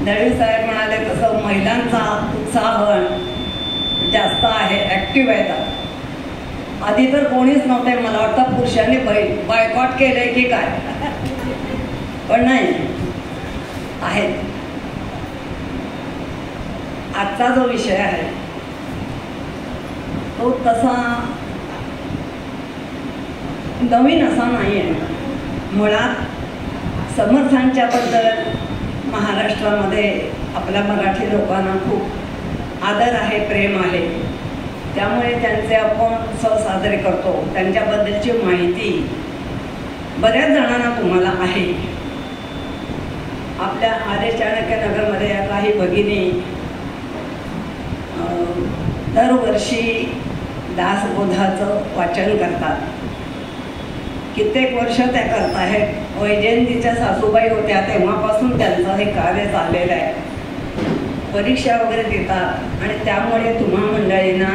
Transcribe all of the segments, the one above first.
दळवी साहेब म्हणाले तसं महिलांचा उत्साह जास्त आहे, ॲक्टिव्ह आहेत. आधी तर कोणीच नव्हते, मला वाटतं पुरुषांनी बायकॉट केलंय की काय, पण नाही आहेत. आजचा जो विषय आहे तो तसा नवीन असा नाही आहे. मुळात समर्थांच्याबद्दल महाराष्ट्रामध्ये आपल्या मराठी लोकांना खूप आदर आहे, प्रेम आहे. त्यामुळे त्यांचे आपण उत्सव साजरे करतो. त्यांच्याबद्दलची माहिती बऱ्याच जणांना तुम्हाला आहे. आपल्या आर्य चाणक्य नगरमध्ये या काही भगिनी दरवर्षी दासबोधाचं वाचन करतात. कित्येक वर्ष त्या करत आहेत. वैजयंतीच्या सासूबाई होत्या तेव्हापासून त्यांचं हे कार्य चाललेलं आहे. परीक्षा वगैरे देतात आणि त्यामुळे तुम्हा मंडळींना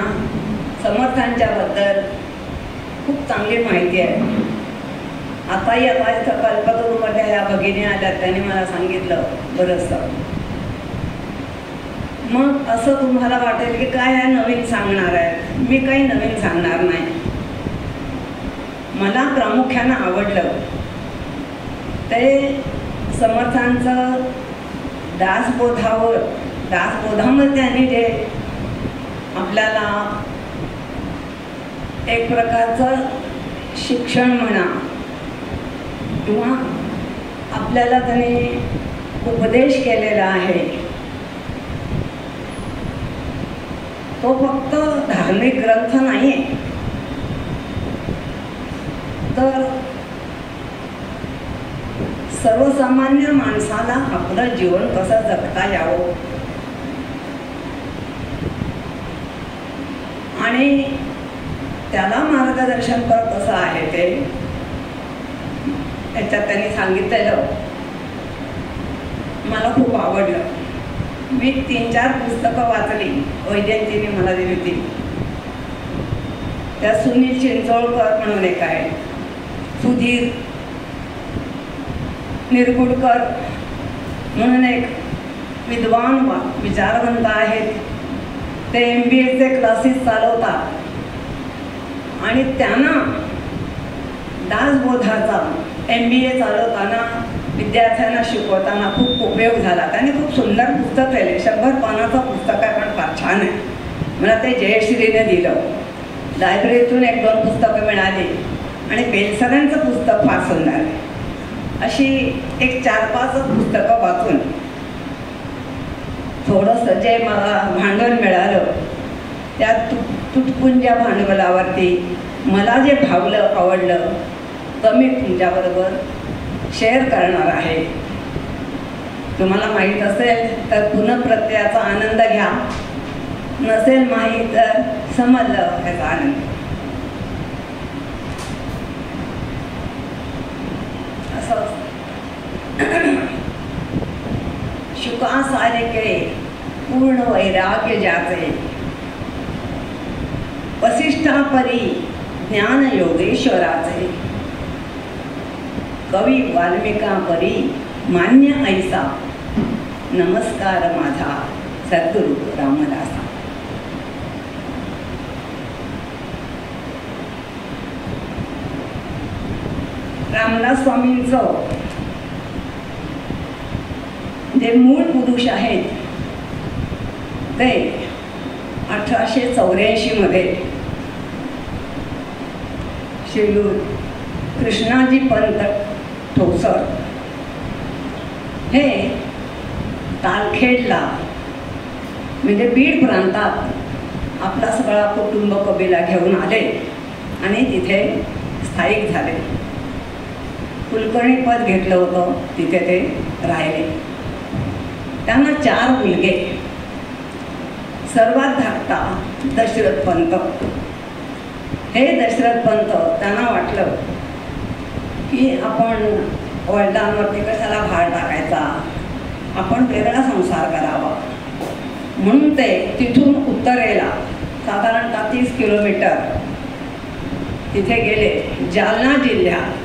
समर्थांच्याबद्दल खूप चांगली माहिती आहे. आताही आता इथं कल्पतरूमध्ये ह्या भगिनी आल्या, त्यांनी मला सांगितलं बरंचसं. मग असं तुम्हाला वाटेल की काय ह्या नवीन सांगणार आहे. मी काही नवीन सांगणार नाही. मला प्रामुख्यानं आवडलं ते समर्थांचं दासबोधामध्ये त्यांनी जे आपल्याला एक प्रकारचं शिक्षण म्हणा किंवा आपल्याला त्यांनी उपदेश केलेला आहे, तो फक्त धार्मिक ग्रंथ नाही आहे, तर सर्वसामान्य माणसाला आपलं जीवन कसं जगता यावं आणि त्याला मार्गदर्शन करत कसं आहे ते त्याच्यात त्यांनी सांगितलेलं मला खूप आवडलं. मी 3-4 पुस्तकं वाचली, वैजयंतीने मला दिली होती. त्या सुनील चिंचोळकर म्हणून एक आहे, सुधीर निरगुडकर म्हणून एक विद्वान विचारवंत आहेत. ते MBAचे क्लासेस चालवतात आणि त्यांना दासबोधाचा MBA चालवताना विद्यार्थ्यांना शिकवताना खूप उपयोग झाला. त्यांनी खूप सुंदर पुस्तक लिहिले, 100 पानाचं पुस्तक आहे, पण फार छान आहे. मला ते जयश्रीने दिलं. लायब्ररीतून 1-2 पुस्तकं मिळाली आणि बेलसरांचं पुस्तक फार सुंदर आहे. अशी एक 4-5 पुस्तकं वाचून थोडंसं जे मला भांडवल मिळालं त्या तुटपुंज्या भांडवलावरती मला जे भावलं, आवडलं, तर मी तुमच्याबरोबर शेअर करणार आहे. तुम्हाला माहीत असेल तर पुनःप्रत्ययाचा आनंद घ्या, नसेल माहीत तर समजलं ह्याचा आनंद. असं शुका सारिके पूर्ण वैराग्य ज्याचे, वसिष्ठापरी ज्ञान योगेश्वराचे, कवी वाल्मिकापरी मान्य ऐसा, नमस्कार माझा सद्गुरु रामदासा. रामदास स्वामींचं जे मूळ पुरुष आहेत ते 1884 मध्ये श्रीयुत कृष्णाजी पंत ठोसर हे तालखेडला म्हणजे बीड प्रांतात आपला सगळा कुटुंब कबिला घेऊन आले आणि तिथे स्थायिक झाले. कुलकर्णी पद घेतलं होतं, तिथे ते राहिले. त्यांना 4 मुलगे. सर्वात धाकटा दशरथ पंत. हे दशरथ पंत त्यांना वाटलं की आपण वडिलांवरती कशाला भार टाकायचा, आपण वेगळा संसार करावा, म्हणून ते तिथून उत्तरेला साधारणतः 30 किलोमीटर तिथे गेले. जालना जिल्ह्यात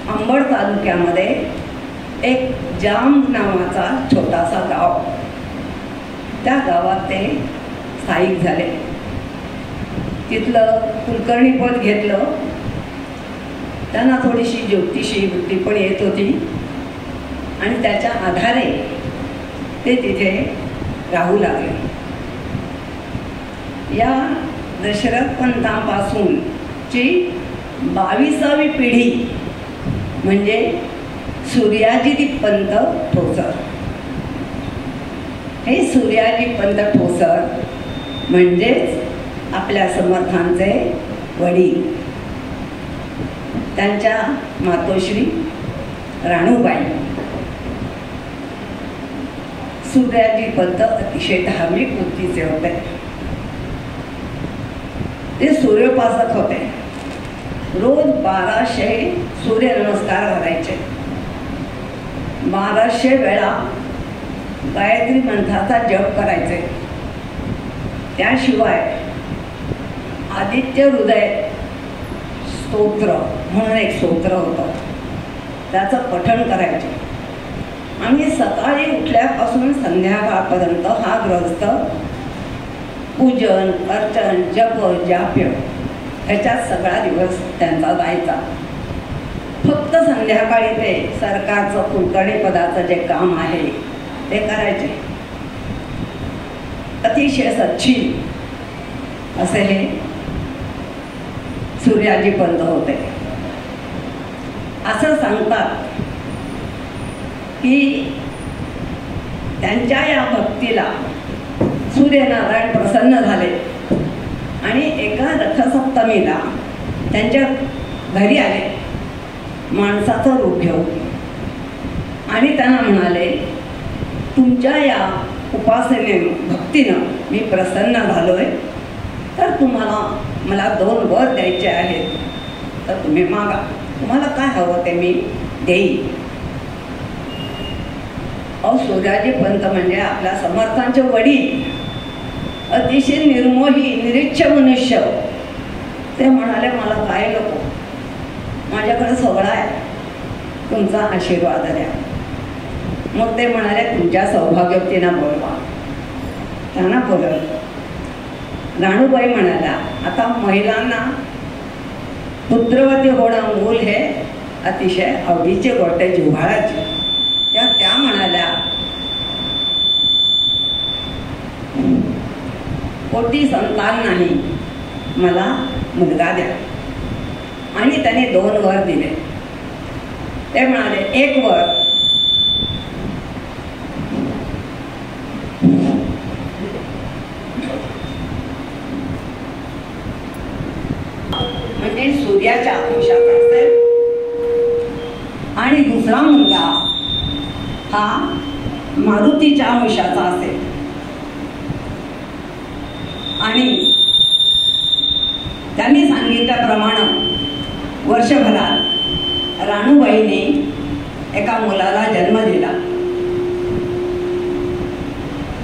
अंबड तालुक्यामध्ये एक जाम नावाचा छोटासा गाव, त्या गावात ते स्थायिक झाले. तिथलं कुलकर्णी पद घेतलं. त्यांना थोडीशी ज्योतिषी वृत्ती पण येत होती आणि त्याच्या आधारे ते तिथे राहू लागले. या दशरथ पंतांपासूनची 22वी पिढी म्हणजे सूर्याजी पंत ठोसर. हे सूर्याजी पंत ठोसर म्हणजेच आपल्या समर्थांचे वडील. त्यांच्या मातोश्री राणूबाई. सूर्याजी पंत अतिशय धार्मिक वृत्तीचे होते. ते सूर्योपासक होते. रोज 1200 सूर्यनमस्कार घालायचे. 1200 वेळा गायत्री मंत्राचा जप करायचे. त्याशिवाय आदित्य हृदय स्तोत्र म्हणून एक स्तोत्र होतं, त्याचं पठण करायचे. आणि सकाळी उठल्यापासून संध्याकाळपर्यंत हा गृहस्थ पूजन अर्चन जप जाप्य ह्याच्यात सगळा दिवस त्यांचा जायचा. फक्त संध्याकाळी ते सरकारचं कुलकर्णी पदाचं जे काम आहे ते करायचे. अतिशय सच्ची असे हे सूर्याजी पंत होते. असं सांगतात की त्यांच्या या भक्तीला सूर्यनारायण प्रसन्न झाले आणि एका रथसप्तमीला त्यांच्या घरी आले माणसाचं रूप घेऊन आणि त्यांना म्हणाले, तुमच्या या उपासने भक्तीनं मी प्रसन्न झालोय, तर मला 2 वर द्यायचे आहेत, तर तुम्ही मागा. तुम्हाला काय हवं ते मी देईन. सूर्याजी पंत म्हणजे आपल्या समर्थांचे वडील, अतिशय निर्मोही निरीच्छ मनुष्य. ते म्हणाले, मला काय नको, माझ्याकडे सगळं आहे, तुमचा आशीर्वाद द्या. मग ते म्हणाले, तुमच्या सौभाग्यवतींना बोलवा. त्यांना बोलवलं. राणूबाई म्हणाल्या, आता महिलांना पुत्रवती होणं मूल हे अतिशय आवडीची गोष्ट आहे, जिव्हाळ्याची. त्या म्हणाल्या, कोटी संतान नाही, मला मुलगा द्या. आणि त्याने 2 वर दिले. ते म्हणाले, 1 वर म्हणजे सूर्याच्या अंशाचा असेल आणि दुसरा मुलगा हा मारुतीच्या अंशाचा असेल. आणि त्यांनी सांगितल्याप्रमाणे वर्षभरात राणूबाईने एका मुलाला जन्म दिला.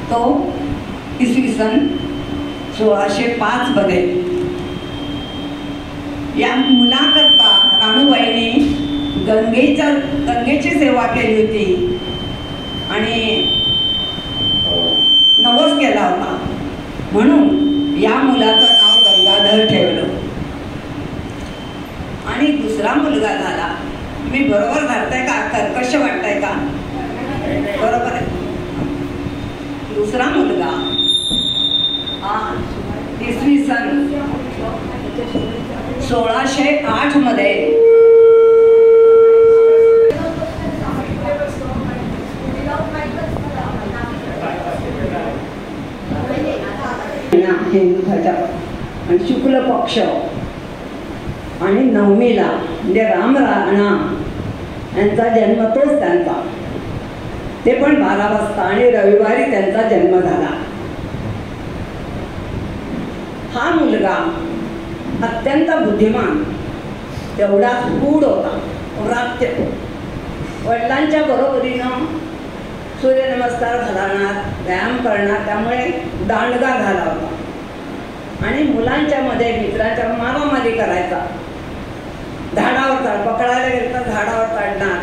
तो इसवी सन 1605 मध्ये. या मुलाकरता राणूबाईने गंगेची सेवा केली होती आणि नवस केला होता. म्हणून या मुलाचं नाव गंगाधर ठेवलं. आणि दुसरा मुलगा झाला. मी बरोबर घालताय का? कर्कश वाटतंय का? बरोबर आहे. दुसरा मुलगा इसवी सन 1608 मध्ये हिंदूच्या आणि शुक्ल पक्ष आणि नवमीला म्हणजे राम राणा यांचा जन्म तोच त्यांचा. ते पण 12 वाजता आणि रविवारी त्यांचा जन्म झाला. हा मुलगा अत्यंत बुद्धिमान, तेवढा गूढ होता, व्रात्य. वडिलांच्या बरोबरीनं सूर्यनमस्कार घालणार, व्यायाम करणार, त्यामुळे दांडगा झाला होता. आणि मुलांच्या मध्ये मित्राच्या मारामारी करायचा. झाडावर पकडायला गेलं तर झाडावर चढणार,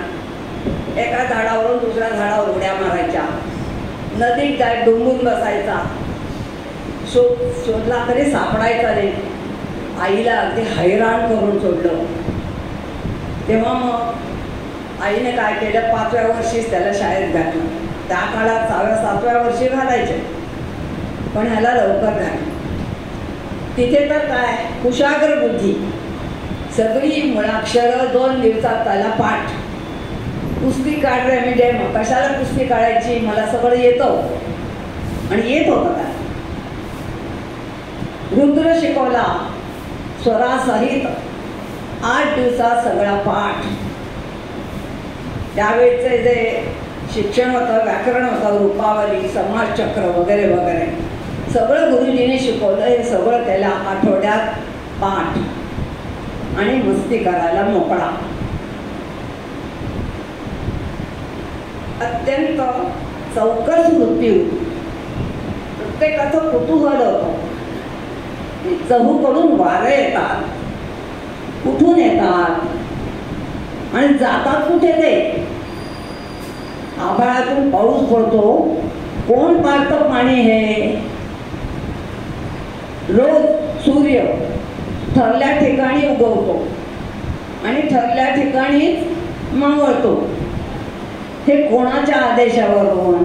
एका झाडावर नदीत काय डोंबून बसायचा, शोधला तरी सापडायचा नाही. आईला अगदी हैराण करून सोडलं. तेव्हा मग आईने काय केलं, 5व्या वर्षीच त्याला शाळेत घातलं. त्या काळात 6व्या-7व्या वर्षी घालायचे, पण ह्याला लवकर घातलं. तिथे तर काय कुशाग्र बुद्धी, सगळी मुळाक्षरं 2 दिवसात त्याला पाठ. कुस्ती काढ रे, मी मग कशाला कुस्ती काढायची, मला सगळं येतं. आणि येत होतं काय. रुद्र शिकवला स्वरासहित 8 दिवसात सगळा पाठ. त्यावेळेचे जे शिक्षण होतं, व्याकरण होतं, रूपावली, समाजचक्र वगैरे वगैरे सगळं गुरुजीने शिकवलं. हे सगळं त्याला आठवड्यात पाठ आणि मस्ती करायला मोकळा. अत्यंत चौकस वृत्ती होती. प्रत्येकाचं कुतूहल होतं. चहूकडून वारे येतात, कुठून येतात आणि जातात कुठे ते. आभाळातून पाऊस पडतो, कोण पाडतं पाणी हे. रोज सूर्य ठरल्या ठिकाणी उगवतो आणि ठरल्या ठिकाणीच मावळतो. हे कोणाच्या आदेशावरून,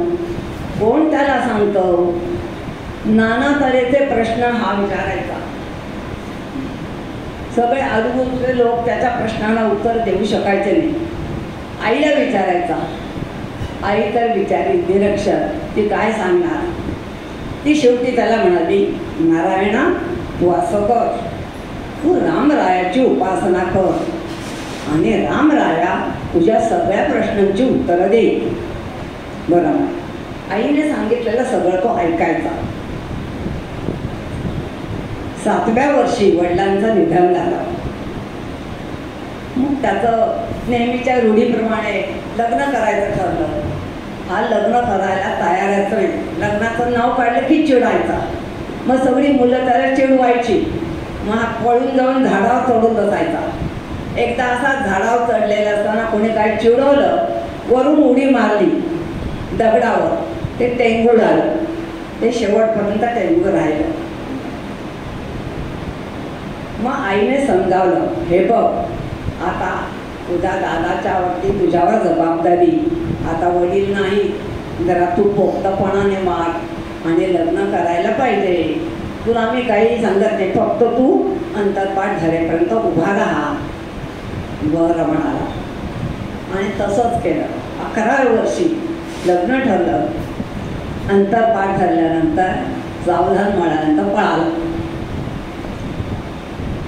कोण त्याला सांगतं. नाना तऱ्हेचे प्रश्न हा विचारायचा. सगळे आजूबाजूचे लोक त्याच्या प्रश्नाला उत्तर देऊ शकायचे नाही. आईला विचारायचा. आई तर बिचारी निरक्षर, ती काय सांगणार. ती शेवटी त्याला म्हणाली, नारायणा तू असं कर, तू रामरायाची उपासना कर आणि रामराया तुझ्या सगळ्या प्रश्नांची उत्तरं दे. बरं, आईने सांगितलेलं सगळं तो ऐकायचा. 7व्या वर्षी वडिलांचं निधन झालं. मग त्याचं नेहमीच्या रूढीप्रमाणे लग्न करायचं ठरलं. हा लग्न करायला तयारच नाही. लग्नाचं नाव काढलं की चिडायचा. मग सगळी मुलं त्याला चिडवायची. मग हा पळून जाऊन झाडावर चढून बसायचा. एकदा असा झाडावर चढलेला असताना कोणी काय चिडवलं, वरून उडी मारली दगडावर, ते टेंगूळ आलं. ते शेवटपर्यंत टेंगूळ राहिलं. मग आईने समजावलं, हे बघ आता तुझ्या दादाच्या वरती तुझ्यावर जबाबदारी. आता वडील नाही, जरा तू पोक्तपणाने वाग आणि लग्न करायला पाहिजे. तुला आम्ही काही सांगत नाही, फक्त तू अंतरपाठ झाल्यापर्यंत उभा राहा. बरं म्हणाला आणि तसंच केलं. 11व्या वर्षी लग्न ठरलं. अंतरपाठ झाल्यानंतर सावधान म्हणाल्यानंतर पळाला.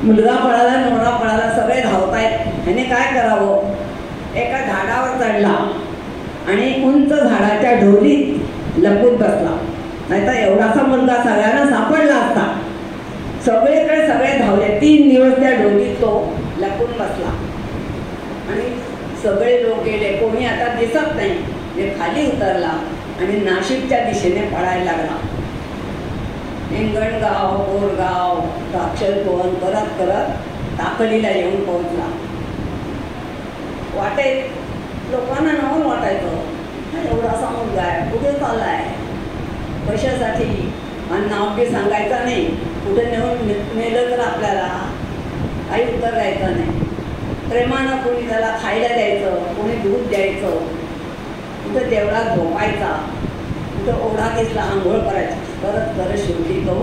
मुलगा पळाला, नवरा पळाला, सगळे धावतायत. ह्याने काय करावं. एका झाडावर चढला आणि उंच झाडाच्या ढोलीत लपून बसला. नाहीतर एवढासा मुलगा सगळ्यांना सापडला असता. सगळीकडे सगळे धावले. 3 दिवस त्या ढोलीत तो लपून बसला आणि सगळे लोक गेले. कोणी आता दिसत नाही. ते खाली उतरला आणि नाशिकच्या दिशेने पळायला लागला. हिंगणगाव, बोरगाव, दाक्षरकोण करत करत टाकळीला येऊन पोहोचला. वाटेत लोकांना नवल वाटायचं, एवढासा मुलगा आहे, कुठे चाललाय, कशासाठी. आणि नाव बी सांगायचं नाही. कुठे नेऊन नेलं तर आपल्याला काही उत्तर द्यायचं नाही. प्रेमानं कोणी त्याला खायला द्यायचं, कोणी दूध द्यायचं. कुठं देवळात झोपायचा, कुठं ओढा घेतला आंघोळ करायचा. करत करत शेवटी तो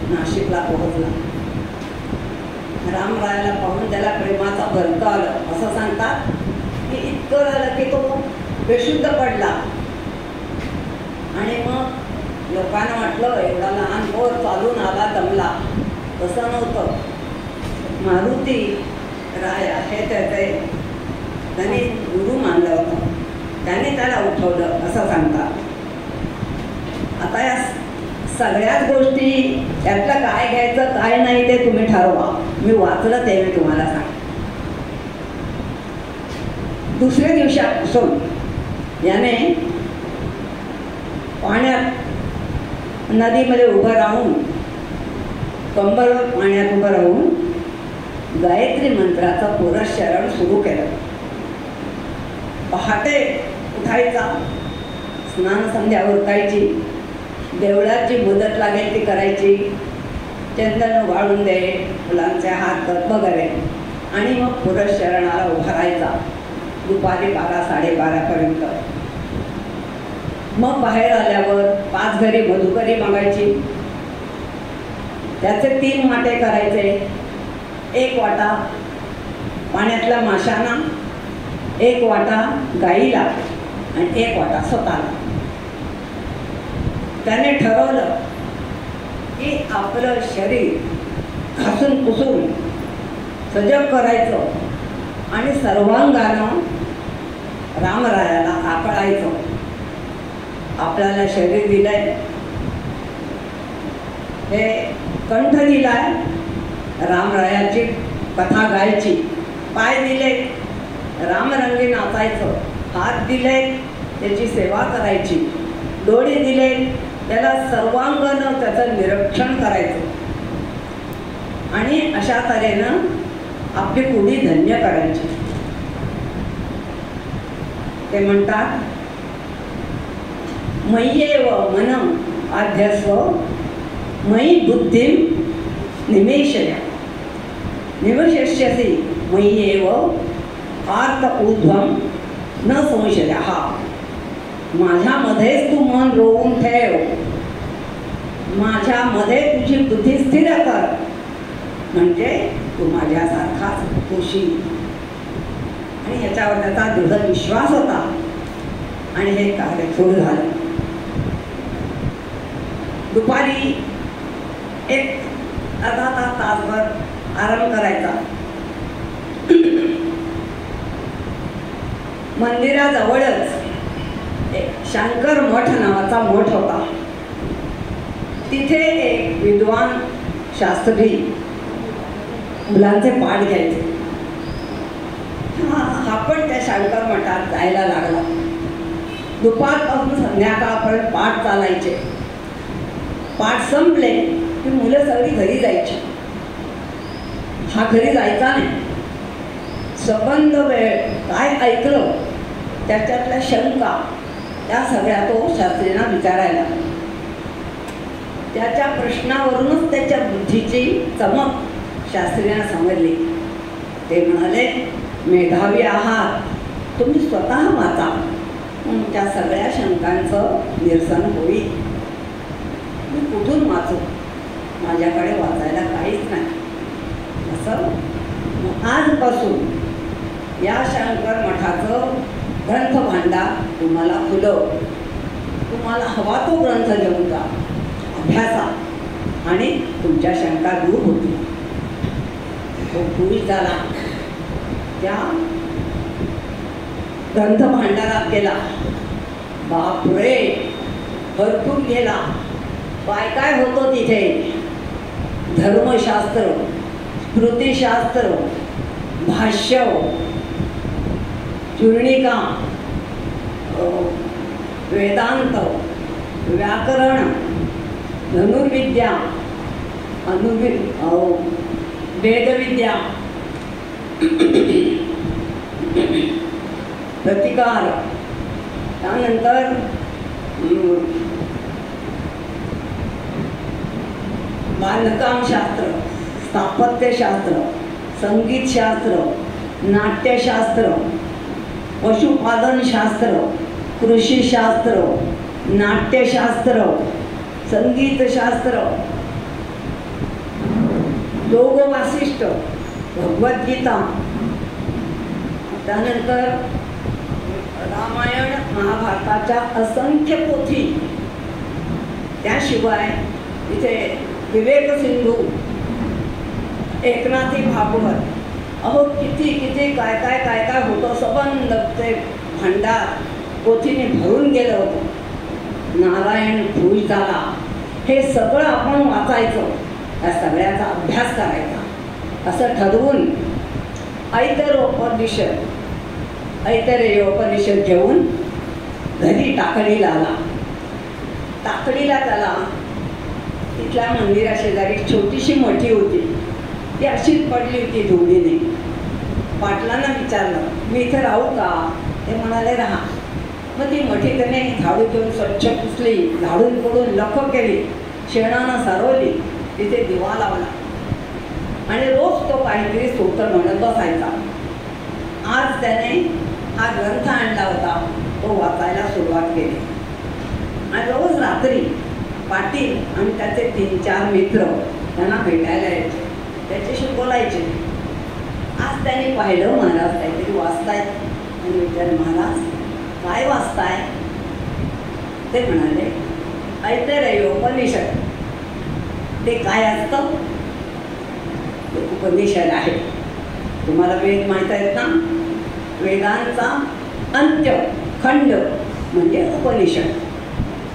नाशिकला पोहोचला. रामरायाला पाहून त्याला प्रेमाचा भरत आलं. असं सांगतात की इतकं झालं की तो बेशुद्ध पडला. आणि मग लोकांना वाटलं एवढा लहान पोर चालून आला, दमला. तसं नव्हतं. मारुती राय आहे त्याचे त्यांनी गुरु मानलं होतं. त्याने त्याला उठवलं असं सांगतात. आता या सगळ्याच गोष्टी त्यातलं काय घ्यायचं काय नाही ते तुम्ही ठरवा. मी वाचलं ते मी तुम्हाला सांग. दुसऱ्या दिवसापासून याने पाण्यात नदीमध्ये उभं राहून, कंबरवर पाण्यात उभं राहून गायत्री मंत्राचं पुरस्चरण सुरू केलं. पहाटे उठायचा, स्नान संध्या उरकायची, देवळाची मदत लागेल ती करायची, चंदन वाळून दे, फुलांचे हात कर वगैरे, आणि मग पुरुष शरणाला उभा राहायचा दुपारी 12-12:30पर्यंत. मग बाहेर आल्यावर 5 घरी मधुकरी मागायची, त्याचे 3 वाटे करायचे. 1 वाटा पाण्यातल्या माशांना, 1 वाटा गाईला आणि 1 वाटा स्वतःला. त्याने ठरवलं की आपलं शरीर घासून पुसून सजग करायचं आणि सर्वांगानं रामरायाला आकळायचं. आपल्याला शरीर दिलंय, हे कंठ दिलाय, रामरायाची कथा गायची, पाय दिले रामरंगी नाचायचं, हात दिले त्याची सेवा करायची, डोळे दिले त्याला सर्वांगानं त्याचं निरीक्षण करायचं, आणि अशा तऱ्हेनं आपली पुढी धन्य करायची. ते म्हणतात मय्येव मनम् आध्यस्व मयि बुद्धिं निमेषय निवशिष्यसि मय्येव आर्त ऊर्ध्वं न संशयः. माझ्यामध्येच तू मन रोवून ठेव, माझ्यामध्ये तुझी बुद्धी स्थिर कर, म्हणजे तू माझ्यासारखाच होशील. आणि याच्यावर त्याचा दृढ विश्वास होता आणि हे कार्य सुरू झालं. दुपारी 1 अर्धा तासभर आराम करायचा. मंदिराजवळच एक शंकर मठ नावाचा मठ होता. तिथे एक विद्वान शास्त्री मुलांचे पाठ घ्यायचे. हा पण त्या शंकर मठात जायला लागला. दुपारपासून संध्याकाळपर्यंत पाठ चालायचे. पाठ संपले की मुलं सगळी घरी जायची. हा घरी जायचा नाही. सबंध वेळ काय ऐकलं त्याच्यातल्या शंका त्या सगळ्या तो शास्त्रींना विचारायला. त्याच्या प्रश्नावरूनच त्याच्या बुद्धीची चमक शास्त्रींना समजली. ते म्हणाले, मेधावी आहात, तुम्ही स्वतः वाचा, त्या सगळ्या शंकांचं निरसन होईल. मी कुठून वाचू, माझ्याकडे वाचायला काहीच नाही. असं आजपासून या शंकर मठाचं ग्रंथ भांडार तुम्हाला खुलं, तुम्हाला हवा तो ग्रंथ घेऊन जा, अभ्यासा, आणि तुमच्या शंका दूर होतील. तो पूर्वी झाला त्या ग्रंथ भांडारात गेला. बापरे, भरपूर गेला. काय काय होतं तिथे, धर्मशास्त्र, स्मृतिशास्त्र, भाष्य, चूर्णिका, वेदांत, व्याकरण, धनुर्विद्या, वेदविद्या, प्रतिकार, त्यानंतर बांधकामशास्त्र, स्थापत्यशास्त्र, संगीतशास्त्र, नाट्यशास्त्र, पशुपालनशास्त्र, कृषीशास्त्र, नाट्यशास्त्र, संगीतशास्त्र, योग वासिष्ठ, भगवद्गीता, त्यानंतर रामायण महाभारताच्या असंख्य पोथी, त्याशिवाय इथे विवेक सिंधू, एकनाथी भागवत, अहो किती किती काय काय काय काय होतं. सबंध ते भांडार पोथीने भरून गेलं होतं. नारायण भूष झाला. हे सगळं आपण वाचायचं, त्या सगळ्याचा अभ्यास करायचा असं ठरवून ऐतरेयोपनिषद घेऊन घरी टाकडीला आला. टाकडीला त्याला तिथल्या मंदिरा शेजारी छोटीशी मोठी होती, ती अशीच पडली होती धुळीने. पाटलांना विचारलं, मी इथे राहू का? ते म्हणाले, राहा. मग ती मोठी त्याने झाडू घेऊन स्वच्छ पुसली, झाडून पडून लख केली, शेणानं सारवली, तिथे दिवा लावला आणि रोज तो काहीतरी स्तोत्र म्हणत बसायचा. आज त्याने हा ग्रंथ आणला होता, तो वाचायला सुरुवात केली आणि रोज रात्री पाटील आणि त्याचे 3-4 मित्र त्यांना भेटायला यायचे, त्याच्याशी बोलायचे. आज त्यांनी पाहिलं महाराज काहीतरी वाचतायत आणि विचारलं, महाराज काय वाचताय? ते म्हणाले, ऐतरेय उपनिषद. ते काय असतं? ते उपनिषद आहे. तुम्हाला वेद माहीत आहेत ना? वेदांचा अंत्य खंड म्हणजे उपनिषद.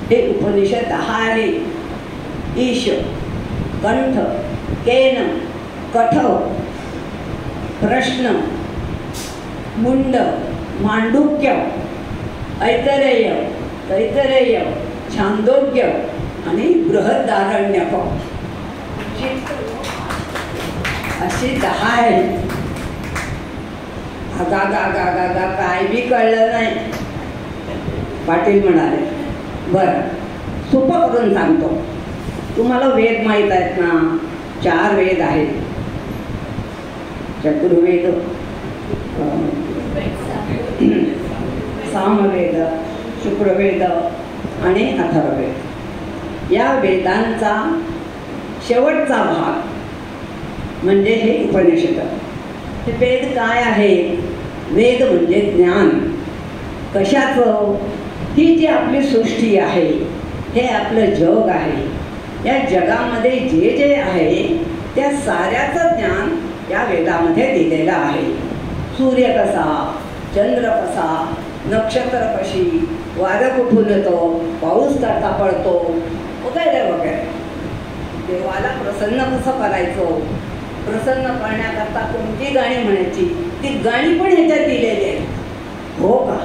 हे उपनिषद 10 आहे. ईश, कंठ, केन, कठव, प्रश्न, मुंड, मांडुक्य, ऐतरेय, तैतरेय, छांदोग्य आणि बृहदारण्यक अशी 10 आहेत. गा काय बी कळलं नाही. पाटील म्हणाले, बरं सोपं करून सांगतो. तुम्हाला वेद माहीत आहेत ना? 4 वेद आहेत. चतुर्वेद, सामवेद, शुक्रवेद आणि अथर्ववेद. या वेदांचा शेवटचा भाग म्हणजे हे उपनिषद. हे वेद काय आहे? वेद म्हणजे ज्ञान. कशाचं? ही जी आपली सृष्टी आहे, हे आपलं जग आहे. या जगामध्ये जे जे आहे त्या साऱ्याचं ज्ञान या वेदामध्ये दिलेलं आहे. सूर्य कसा, चंद्र कसा, नक्षत्र कशी, वारं कुठून येतो, पाऊस कसा पडतो, वगैरे वगैरे. देवाला प्रसन्न कसं करायचं, प्रसन्न करण्याकरता कोणती गाणी म्हणायची, ती गाणी पण ह्याच्यात दिलेली आहेत. हो का?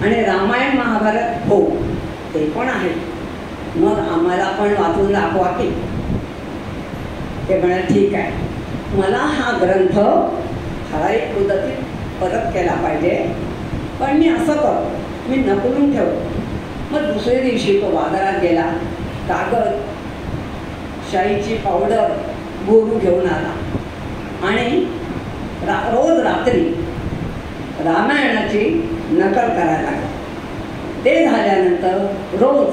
आणि रामायण महाभारत, हो ते पण आहे. मग आम्हाला पण वाचून दाखवा की. ते म्हणाले, ठीक आहे, मला हा ग्रंथ ठराविक मुदतीत परत केला पाहिजे, पण मी असं करतो, मी नकलून ठेवतो. मग दुसऱ्या दिवशी तो बाजारात गेला, कागद, शाईची पावडर, बोरू घेऊन आला आणि रोज रात्री रामायणाची नकल करायला लागला. ते झाल्यानंतर रोज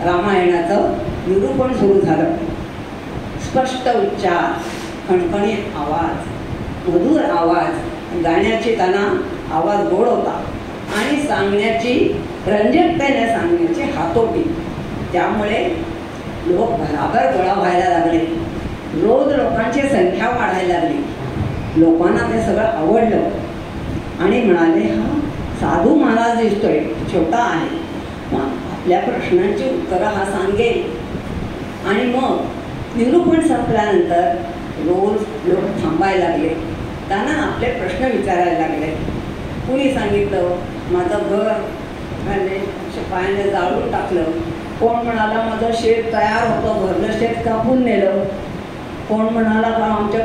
रामायणाचं निरूपण सुरू झालं. स्पष्ट उच्चार, खणखणीत आवाज, मधुर आवाज, गाण्याची त्यांना आवाज गोड होता आणि सांगण्याची, रंजकतेने सांगण्याची हातोटी. त्यामुळे लोक भराभर गोळा व्हायला लागले. रोज लोकांची संख्या वाढायला लागली. लोकांना ते सगळं आवडलं आणि म्हणाले, हा साधू महाराज दिसतोय, छोटा आहे, मग आपल्या प्रश्नांची उत्तरं हा सांगेल. आणि मग निरूपण संपल्यानंतर रोज लोक थांबायला लागले, त्यांना आपले प्रश्न विचारायला लागले. कुणी सांगितलं माझं घर पायाने जाळून टाकलं, कोण म्हणाला माझं शेत तयार होतं, भरलं शेत कापून नेलं, कोण म्हणाला का आमच्या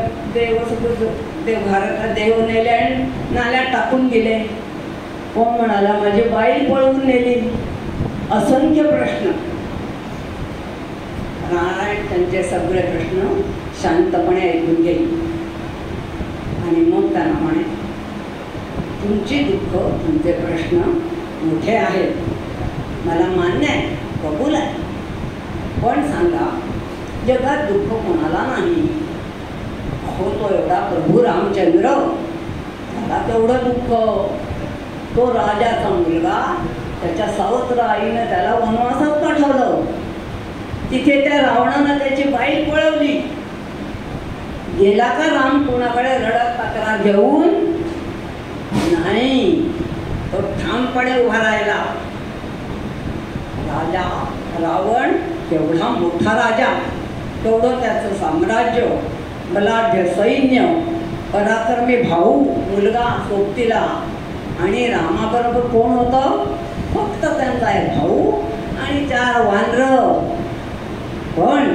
देवघरातला देव नेले आणि नाल्यात टाकून दिले, कोण म्हणाला माझी बाई पळवून नेली. असंख्य प्रश्न. नारायण त्यांचे सगळे प्रश्न शांतपणे ऐकून घेईल आणि मग त्यांना म्हणे, तुमची दुःख, तुमचे प्रश्न मोठे आहेत, मला मान्य आहे, कबूल आहे, पण सांगा जगात दुःख कोणाला नाही? अहो तो एवढा प्रभू रामचंद्र, त्याला तेवढं दुःख. तो राजाचा मुलगा, त्याच्या सावत्र आईनं त्याला वनवासात पाठवलं, तिथे त्या रावणानं त्याची बाई पळवली. गेला का राम कोणाकडे रडत तक्रार घेऊन? नाही, तो ठामपणे उभा राहिला. राजा रावण तेवढा मोठा राजा, तेवढं त्याचं साम्राज्य, बलाढ्य सैन्य, पराक्रमी भाऊ, मुलगा सोबतीला, आणि रामाबरोबर कोण होतं? फक्त त्यांचा एक भाऊ आणि 4 वानरं. पण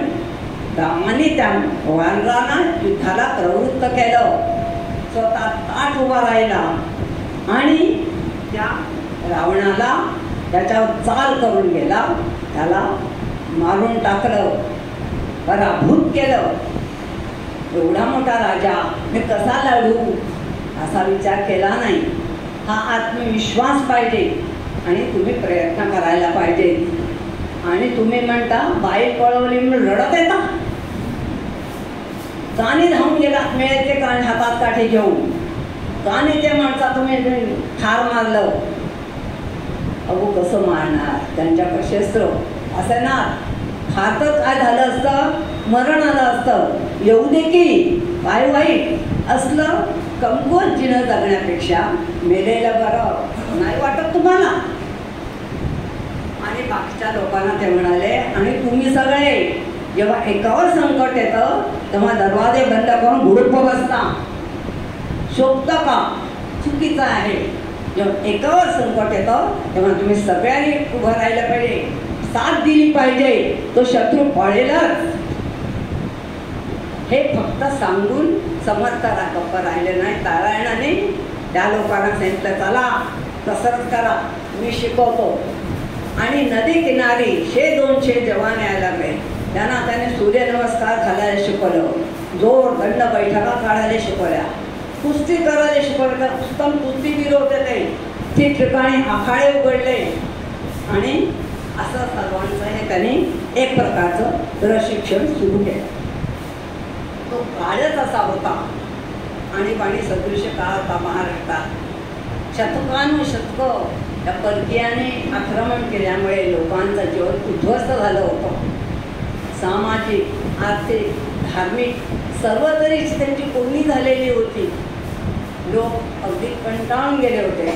रामाने त्या वानरांना युद्धाला प्रवृत्त केलं. स्वतः ताठ उभा राहिला आणि त्या रावणाला त्याच्यावर चाल करून गेला, त्याला मारून टाकलं, पराभूत केलं. एवढा मोठा राजा मी कसा लढू असा विचार केला नाही. हा आत्मविश्वास पाहिजे आणि तुम्ही प्रयत्न करायला पाहिजे. आणि तुम्ही म्हणता बाई पळवली म्हणून रडत येता, कानी धावून गेला मिळते कान हातात काठी घेऊन, कानी ते माणसा तुम्ही ठार मारलं. अहो कसं मारणार, त्यांच्याकडे शस्त्र असं ना, हातच काय झालं असतं, मरण आलं असतं. येऊ दे की काय वाईट असलं, कमकुवत जीवन जगण्यापेक्षा मेलेलं बरं नाही वाटत तुम्हाला. आणि बाकीच्या लोकांना ते म्हणाले, आणि तुम्ही सगळे जेव्हा एकावर संकट येतं तेव्हा दरवाजे बंद करून गुडुप्प बसता, शोभतं का? चुकीचं आहे. जेव्हा एकावर संकट येतं तेव्हा तुम्ही सगळ्यांनी उभं राहिलं पाहिजे, साथ दिली पाहिजे, तो शत्रू पळेलच. हे फक्त सांगून समर्थ गप्प राहिले नाही. नारायणाने त्या लोकांना सांगितलं, चला कसरत करा, मी शिकवतो. आणि नदी किनारी 100-200 जवान यायला लागले. त्याने सूर्यनमस्कार घालायला शिकवलं, जोर दंड बैठका काढायला शिकवल्या, कुस्ती करायला शिकवलं. उत्तम कुस्तीगीर होते ते. ठिकठिकाणी आखाडे उघडले आणि असं सर्वांचं हे त्यांनी एक प्रकारचं प्रशिक्षण सुरू केलं. तो काळच असा होता. आणीबाणी सदृश काळ होता महाराष्ट्रात. शतकानुशतकं त्या परकीयाने आक्रमण केल्यामुळे लोकांचं जीवन उद्ध्वस्त झालं होतं. सामाजिक, आर्थिक, धार्मिक सर्व तऱ्हेची त्यांची कोंडी झालेली होती. लोक अगदी कंटाळून गेले होते.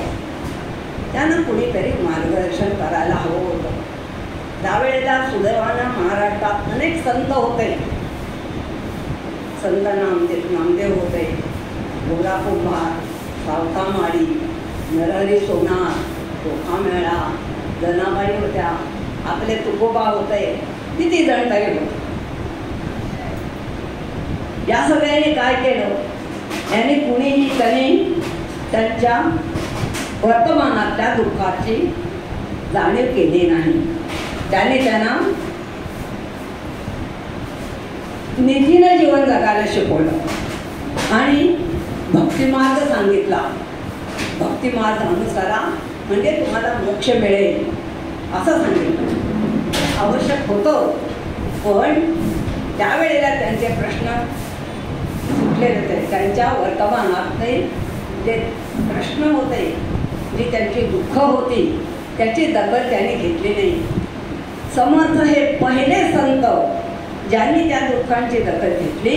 त्यांना कुणीतरी मार्गदर्शन करायला हवं होतं. त्यावेळेला सुदैवानं महाराष्ट्रात अनेक संत होते. संत नामदेव होते, गोरा कुंभार, सावतामाळी, नरहरी सोनार, टोकामेळा, जनाबाई होत्या, आपले तुकोबा होते, किती जण तरी होते. या सगळ्यांनी काय केलं, यांनी कुणीही त्यांनी त्यांच्या वर्तमानातल्या दुःखाची जाणीव केली नाही. त्यांना निधीनं जीवन जगायला शिकवलं आणि भक्तिमार्ग सांगितला. भक्तिमार्ग अनुसारा म्हणजे तुम्हाला मोक्ष मिळेल असं सांगितलं. आवश्यक होतं, पण त्यावेळेला त्यांचे प्रश्न सुटले होते. त्यांच्या वर्तमानात जे प्रश्न होते, जी त्यांची दुःख होती, त्याची दखल त्यांनी घेतली नाही. समर्थ हे पहिले संत ज्यांनी त्या दुःखांची दखल घेतली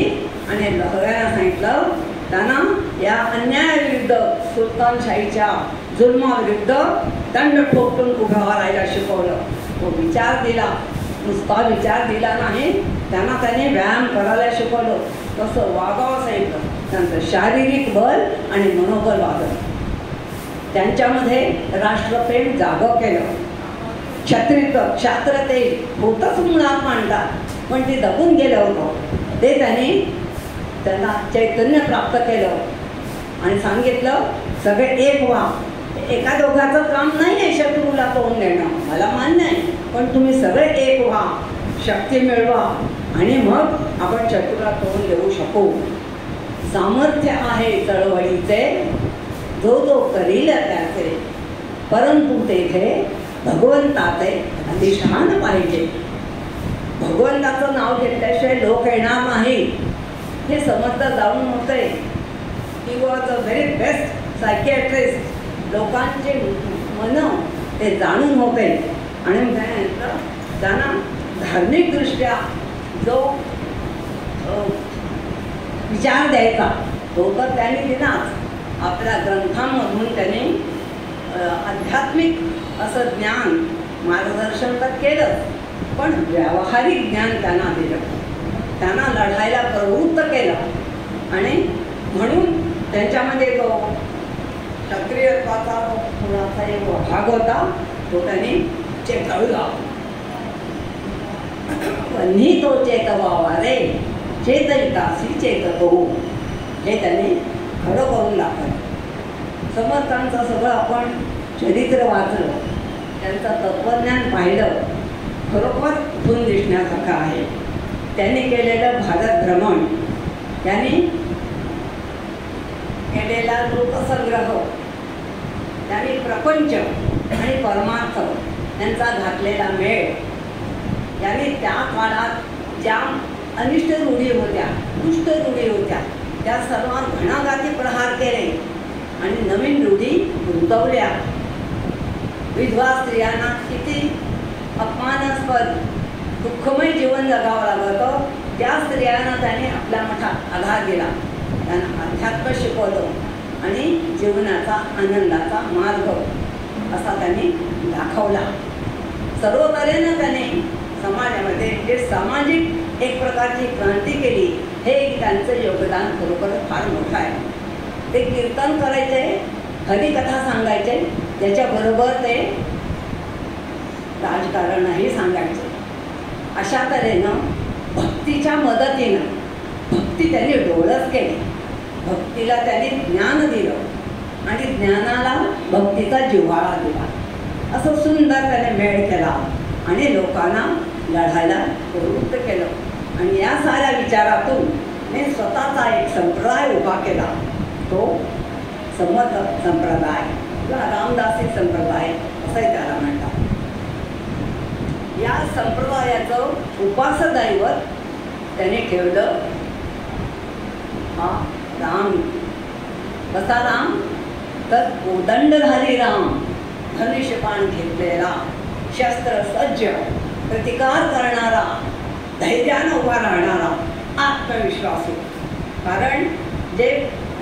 आणि सगळ्यांना सांगितलं. त्यांना या अन्यायाविरुद्ध, सुलतानशाहीच्या जुलमाविरुद्ध दंड ठोकून उभं राहायला शिकवलं. तो विचार दिला, नुसता विचार दिला नाही, त्यांनी व्यायाम करायला शिकवलं, कसं वागावं सांगितलं. त्यांचं शारीरिक बल आणि मनोबल वाढलं. त्यांच्यामध्ये राष्ट्रप्रेम जागं केलं. क्षत्रित्व, क्षात्रते होतच मुळात मांडतात, पण ते दबून गेलं होतं. ते त्यांना चैतन्य प्राप्त केलं आणि सांगितलं, सगळे एक व्हा. एका दोघाचं काम नाही आहे शत्रूला तोंड देणं, मला मान्य आहे, पण तुम्ही सगळे एक व्हा, शक्ती मिळवा आणि मग आपण शत्रूला तोंड देऊ शकू. सामर्थ्य आहे चळवळीचे, जो जो करील त्याचे, परंतु तेथे भगवंताचे अधिष्ठान पाहिजे. भगवंताचं नाव घेतल्याशिवाय लोक येणार नाही हे समर्थ जाऊन होते. He was a very best psychiatrist. लोकांचे मन ते जाणून होते आणि त्यांना धार्मिकदृष्ट्या जो विचार द्यायचा तो तर त्यांनी दिलाच. आपल्या ग्रंथांमधून त्यांनी आध्यात्मिक असं ज्ञान मार्गदर्शन तर केलं, पण व्यावहारिक ज्ञान त्यांना दिलं. त्यांना लढायला प्रवृत्त केलं आणि म्हणून त्यांच्यामध्ये तो क्षत्रियत्वाचा थोडासा एक भाग होता, तो त्यांनी चेतवला. वन्ही तो चेतवावा रे, चेतवितासी चेततो, हे त्यांनी खरं करून दाखवलं. समर्थांचं सगळं आपण चरित्र वाचलं, त्यांचं तत्त्वज्ञान पाहिलं, खरोखर उठून दिसण्यासारखं आहे. त्यांनी केलेलं भारत भ्रमण, त्यांनी केलेला लोकसंग्रह, त्यांनी प्रपंच आणि परमार्थ यांचा घातलेला मेळ, यांनी त्या काळात ज्या अनिष्ट रूढी होत्या, दुष्ट रूढी होत्या, त्या सर्वांवर घणाघाती प्रहार केले आणि नवीन रूढी रुजवल्या. विधवा स्त्रियांना किती अपमानास्पद दुःखमय जीवन जगावं लागतं, त्या स्त्रियांना त्याने आपल्या मठात आधार दिला, त्यांना अध्यात्म शिकवलं आणि जीवनाचा आनंदाचा मार्ग असा त्यांनी दाखवला. सर्व तऱ्हेनं त्याने समाजामध्ये जे सामाजिक एक प्रकारची क्रांती केली, हे त्यांचं योगदान खरोखर फार मोठं आहे. ते कीर्तन करायचे, हरिकथा सांगायचे, त्याच्याबरोबर ते राजकारणही सांगायचे. अशा तऱ्हेनं भक्तीच्या मदतीनं भक्ती त्यांनी डोळस केली, भक्तीला त्यांनी ज्ञान दिलं आणि ज्ञानाला भक्तीचा जिव्हाळा दिला. असं सुंदर त्याने मेळ केला आणि लोकांना लढायला प्रवृत्त केलं. आणि या साऱ्या विचारातून मी स्वतःचा एक संप्रदाय उभा केला, तो समर्थ संप्रदाय किंवा रामदासी संप्रदाय असंही त्याला म्हणतात. या संप्रदायाचं उपासदैवत त्याने ठेवलं हा राम. कसा राम? तर कोदंडधारी राम, धनुष्यबाण घेतलेला, शस्त्र सज्ज, प्रतिकार करणारा, धैर्यानं उभा राहणारा, आत्मविश्वासू. कारण जे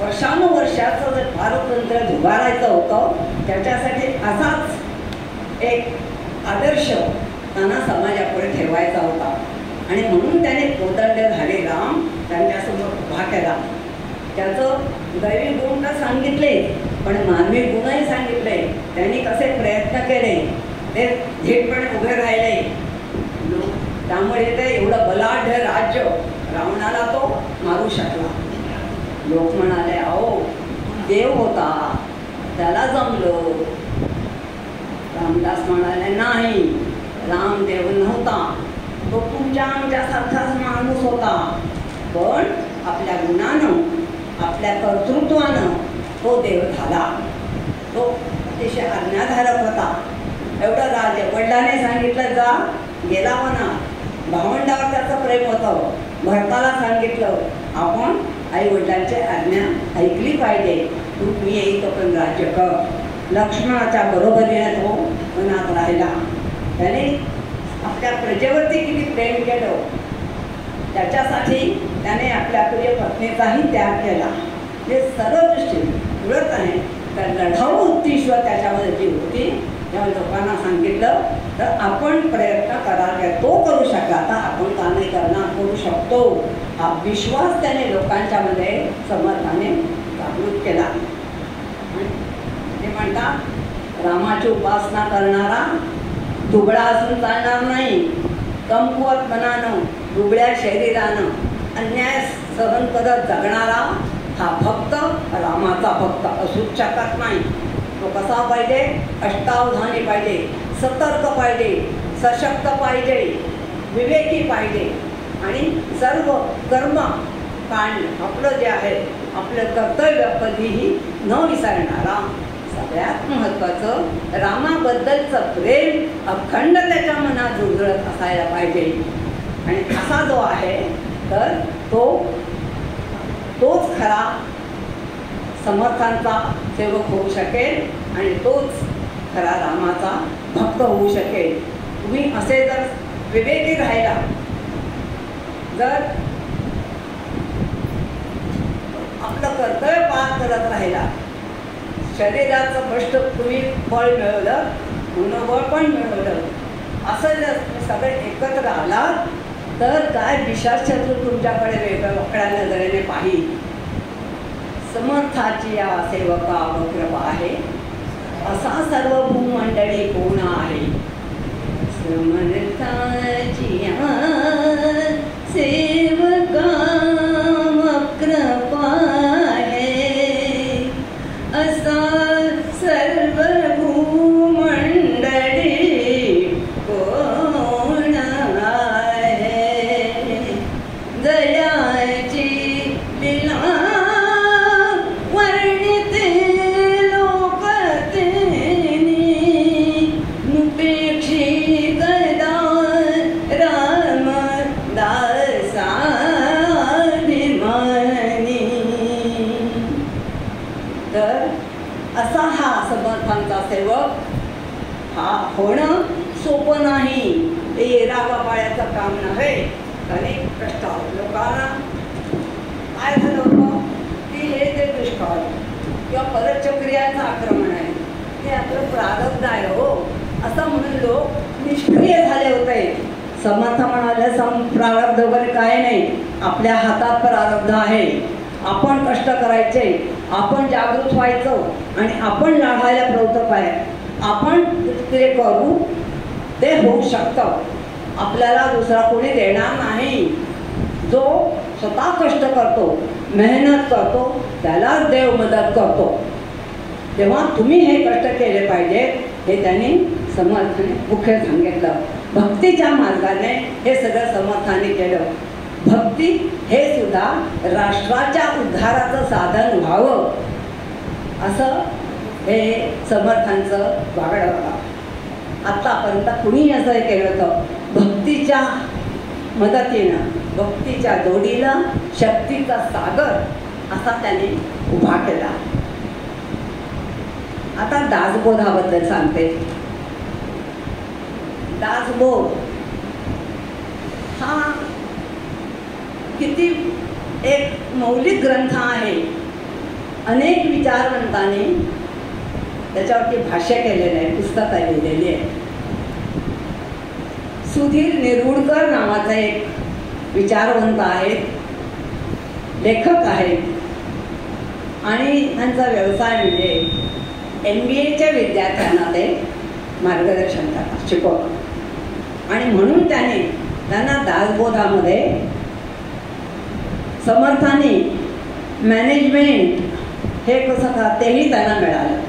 वर्षानुवर्षाचं जे पारतंत्र्य उभारायचं होतं, त्याच्यासाठी असाच एक आदर्श त्यांना समाजापुढे ठेवायचा होता आणि म्हणून त्याने कोदंडधारी राम त्यांच्यासमोर उभा केला. त्याचं दैवी गुण तर सांगितले, पण मानवी गुणही सांगितले. त्यांनी कसे प्रयत्न केले, ते धीटपणे उभे राहिले. त्यामुळे ते एवढं बलाढ्य राज्य रावणाला तो मारू शकला. लोक म्हणाले, अहो देव होता, त्याला जमलं. रामदास म्हणाले, नाही, राम देव नव्हता, तो तुमच्या आमच्यासारखाच माणूस होता, पण आपल्या गुणानं, आपल्या कर्तृत्वानं तो देव झाला. तो अतिशय आज्ञाधारक होता. एवढं राज्य वडिलांनी सांगितलं जा, गेला म्हणा. भावंडावर त्याचं प्रेम होतं. भरताला सांगितलं आपण आई वडिलांची आज्ञा ऐकली पाहिजे, तू मी येईल तो पण राज्य कर. लक्ष्मणाच्या बरोबरीने तो मनात राहिला. त्याने आपल्या प्रजेवरती किती प्रेम केलं, त्याच्यासाठी त्याने आपल्या प्रिय पत्नीचाही त्याग केला. हे सर्व दृष्टी जुळत आहे. तर लढाऊ वृत्तीश्व त्याच्यामध्ये जी होती, तेव्हा लोकांना सांगितलं तर आपण प्रयत्न करावे, तो करू शकला तर आपण का नाही करणार, करू शकतो. हा विश्वास त्याने लोकांच्या मध्ये समर्थाने जागृत केला. ते म्हणतात, रामाची उपासना करणारा दुबळा असून चालणार नाही, कमकुवत मनानं, दुबळ्या शरीरानं अन्याय सहन करत जगणारा हा भक्त रामाचा भक्त असूच शकत नाही. तो कसा पाहिजे? अष्टावधानी पाहिजे, सतर्क पाहिजे, सशक्त पाहिजे, विवेकी पाहिजे आणि सर्व कर्म कांड आपलं जे आहे, आपलं कर्तव्य कधीही न विसरणारा. सगळ्यात महत्त्वाचं रामाबद्दलचं प्रेम अखंड त्याच्या मनात रुजळत असायला पाहिजे. आणि असा जो आहे तर तोच खरा समर्थांचा सेवक होऊ शकेल आणि तोच खरा रामाचा भक्त होऊ शकेल. तुम्ही असे जर विवेकी राहिला, जर आपलं कर्तव्य पार करत राहिला, शरीराचं कष्ट तुम्ही फळ मिळवलं, मनोबळ पण मिळवलं, असं जर तुम्ही सगळे एकत्र आलात तर काय विशाशत्रू तुमच्याकडे वेगळ्या नजरेने पाहिल. समर्थाची या सेवका वक्रपा आहे, असा सर्व भूमंडळी कोण आहे. समर्थाची या सेवका वक्रपा आहे, असा सर्व असा हा समर्थांचा सेवक हा होणं सोपं नाही. ते येराबापाळ्याचं काम नव्हे. अनेक कष्ट लोकांना काय झालं होतं की हे जे दुष्काळ किंवा परचक्रियांचं आक्रमण आहे ते आपलं प्रारब्ध आहे हो असं म्हणून लोक निष्क्रिय झाले होते. समर्थ म्हणाले प्रारब्ध वगैरे काय नाही, आपल्या हातात प्रारब्ध आहे. आपण कष्ट करायचे, आपण जागृत व्हायचं आणि आपण लढायला प्रवृत्त आहे. आपण ते करू ते होऊ शकतं. आपल्याला दुसरा कोणी देणार नाही. जो स्वतः कष्ट करतो, मेहनत करतो, त्यालाच देव मदत करतो. तेव्हा तुम्ही हे कष्ट केले पाहिजे हे त्यांनी समर्थाने मुख्य सांगितलं. भक्तीच्या मार्गाने हे सगळं समर्थाने केलं. भक्ती हे सुद्धा राष्ट्राच्या उद्धाराचं साधन व्हावं असं हे समर्थांचं वागणं होतं. आत्तापर्यंत कुणी असं केलं होतं. भक्तीच्या मदतीनं, भक्तीच्या जोडीनं शक्तीचा सागर असा त्याने उभा केला. आता दासबोधाबद्दल सांगते. दासबोध हा किती एक मौलिक ग्रंथ आहे. अनेक विचारवंतांनी त्याच्यावरती भाष्य केलेलं आहे, पुस्तकं लिहिलेली आहे. सुधीर निरुडकर नावाचा एक विचारवंत आहेत, लेखक आहेत आणि त्यांचा व्यवसाय म्हणजे MBAच्या विद्यार्थ्यांना ते मार्गदर्शन करतात, शिकवतात. आणि म्हणून त्यांना दासबोधामध्ये समर्थांनी मॅनेजमेंट हे कसं का तेही त्यांना मिळालं.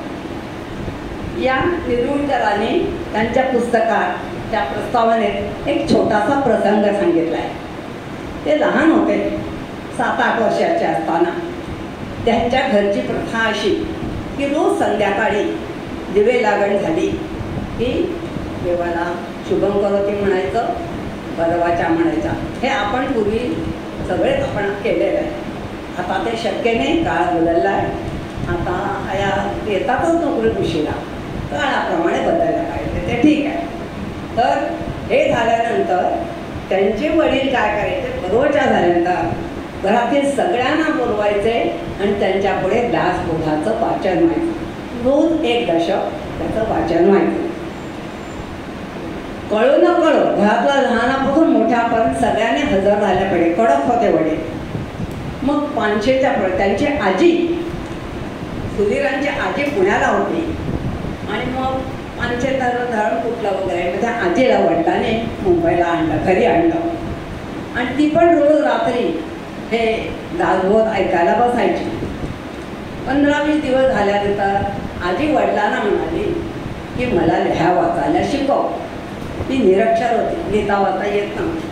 या निरुडकरांनी त्यांच्या पुस्तकात त्या प्रस्तावनेत एक छोटासा प्रसंग सांगितला आहे. ते लहान होते, 7-8 वर्षाचे असताना त्यांच्या घरची प्रथा अशी की रोज संध्याकाळी दिवे लागण झाली की देवाला शुभम करोती म्हणायचं, बरवाचा म्हणायचा. हे आपण पूर्वी सगळेच आपण केलेलं आहे. आता ते शक्य नाही, काळ बदलला आहे. आता या येतातच नोकरी उशिरा, काळाप्रमाणे बदलायला पाहिजे, ते ठीक आहे. तर हे झाल्यानंतर त्यांचे वडील काय करायचे, बरोबरच्या झाल्यानंतर घरातील सगळ्यांना बोलवायचे आणि त्यांच्या पुढे दासबोधाचं वाचन व्हायचं. रोज 1 दशक त्याचं वाचन व्हायचं. कळो न कळो घरातला लहानापासून मोठ्यापर्यंत सगळ्यांनी हजर राहायला पाहिजे. कडक होते वडील. मग पानशेच्या पुढे त्यांची आजी, सुधीरांची आजी पुण्याला होती आणि मग पानशे धरण कुठलं वगैरे त्या आजीला वडिलांनी मुंबईला आणलं, घरी आणलं. आणि ती पण रोज रात्री हे दासबोध ऐकायला बसायची. 15-20 दिवस झाल्यानंतर आजी वडिलांना म्हणाली की मला लिहा वाचायला शिकव. ती निरक्षर होती, लिहिता वाचता येत नव्हती.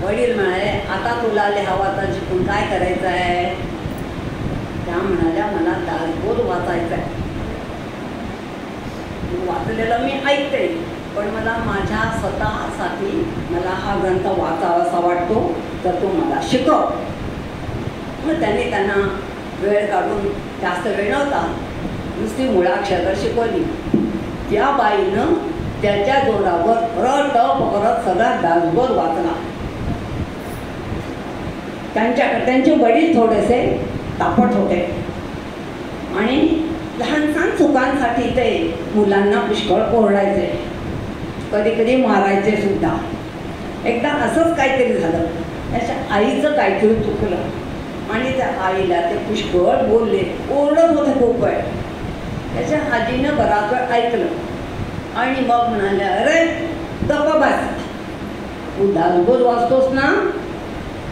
वडील म्हणाले आता तुला लिहा वाचा शिकून काय करायचं आहे. त्या म्हणाल्या मला दासबोध वाचायचा आहे. वाचलेलं मी ऐकते पण मला माझ्या स्वतःसाठी मला हा ग्रंथ वाचावासा वाटतो, तर तो मला शिकव. मग त्यांना वेळ काढून, जास्त वेळ नव्हता, नुसती मुळाक्षरं शिकवली. त्या बाईनं त्याच्या जोरावर परत सगळा दासबोध वाचला. त्यांचे वडील थोडेसे तापट होते आणि लहानसहान चुकांसाठी ते मुलांना पुष्कळ ओरडायचे, कधी कधी मारायचे सुद्धा. एकदा असंच काहीतरी झालं, त्याच्या आईचं काहीतरी चुकलं आणि त्या आईला ते पुष्कळ बोलले, ओरडत होते खूप वेळ. त्याच्या आजीनं बराच वेळ ऐकलं आणि मग म्हणाले अरे गप्प बस, तू दासबोध वाचतोस ना,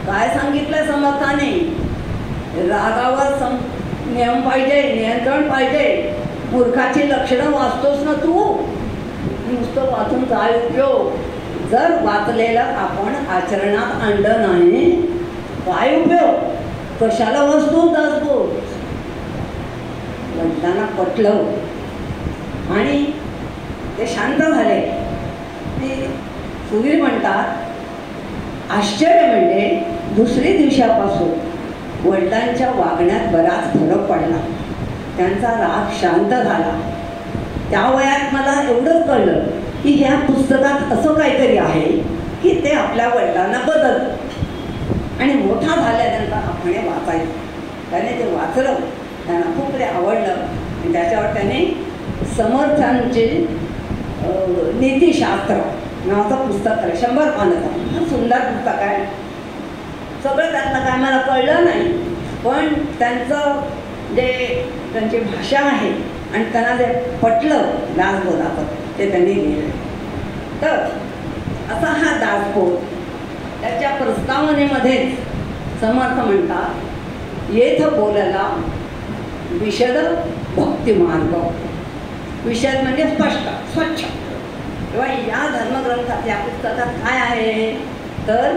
काय सांगितलंय समर्थाने, रागावर नियम पाहिजे, नियंत्रण पाहिजे. मूर्खाची लक्षणं वाचतोस ना तू, नुसतं वाचून काय उपयोग. जर वाचलेलं आपण आचरणात आणलं नाही काय उपयोग, कशाला वाचतो दासबोध. वडिलांना पटलं आणि ते शांत झाले. सुधीर म्हणतात आश्चर्य म्हणजे दुसऱ्या दिवसापासून वडिलांच्या वागण्यात बराच फरक पडला. त्यांचा राग शांत झाला. त्या वयात मला एवढंच कळलं की ह्या पुस्तकात असं काहीतरी आहे की ते आपल्या वडिलांना बदलतं. आणि मोठा झाल्यानंतर आपण हे वाचायचं. त्याने ते वाचलं, त्यांना खूप ते आवडलं आणि त्याच्यावर त्याने समर्थांचे नीतिशास्त्र नावाचं पुस्तक आहे. 100 पानाचं सुंदर पुस्तक आहे. सगळं त्यातलं काय मला कळलं नाही, पण त्यांचं त्यांची भाषा आहे आणि त्यांना जे पटलं दासबोधाचं ते त्यांनी लिहिलं. तर असा हा दासबोध त्याच्या प्रस्तावनेमध्येच समर्थ म्हणतात, येथ बोलला विशद भक्तिमार्ग. विशद म्हणजे स्पष्ट, स्वच्छ. तेव्हा या धर्मग्रंथात, या पुस्तकात काय आहे तर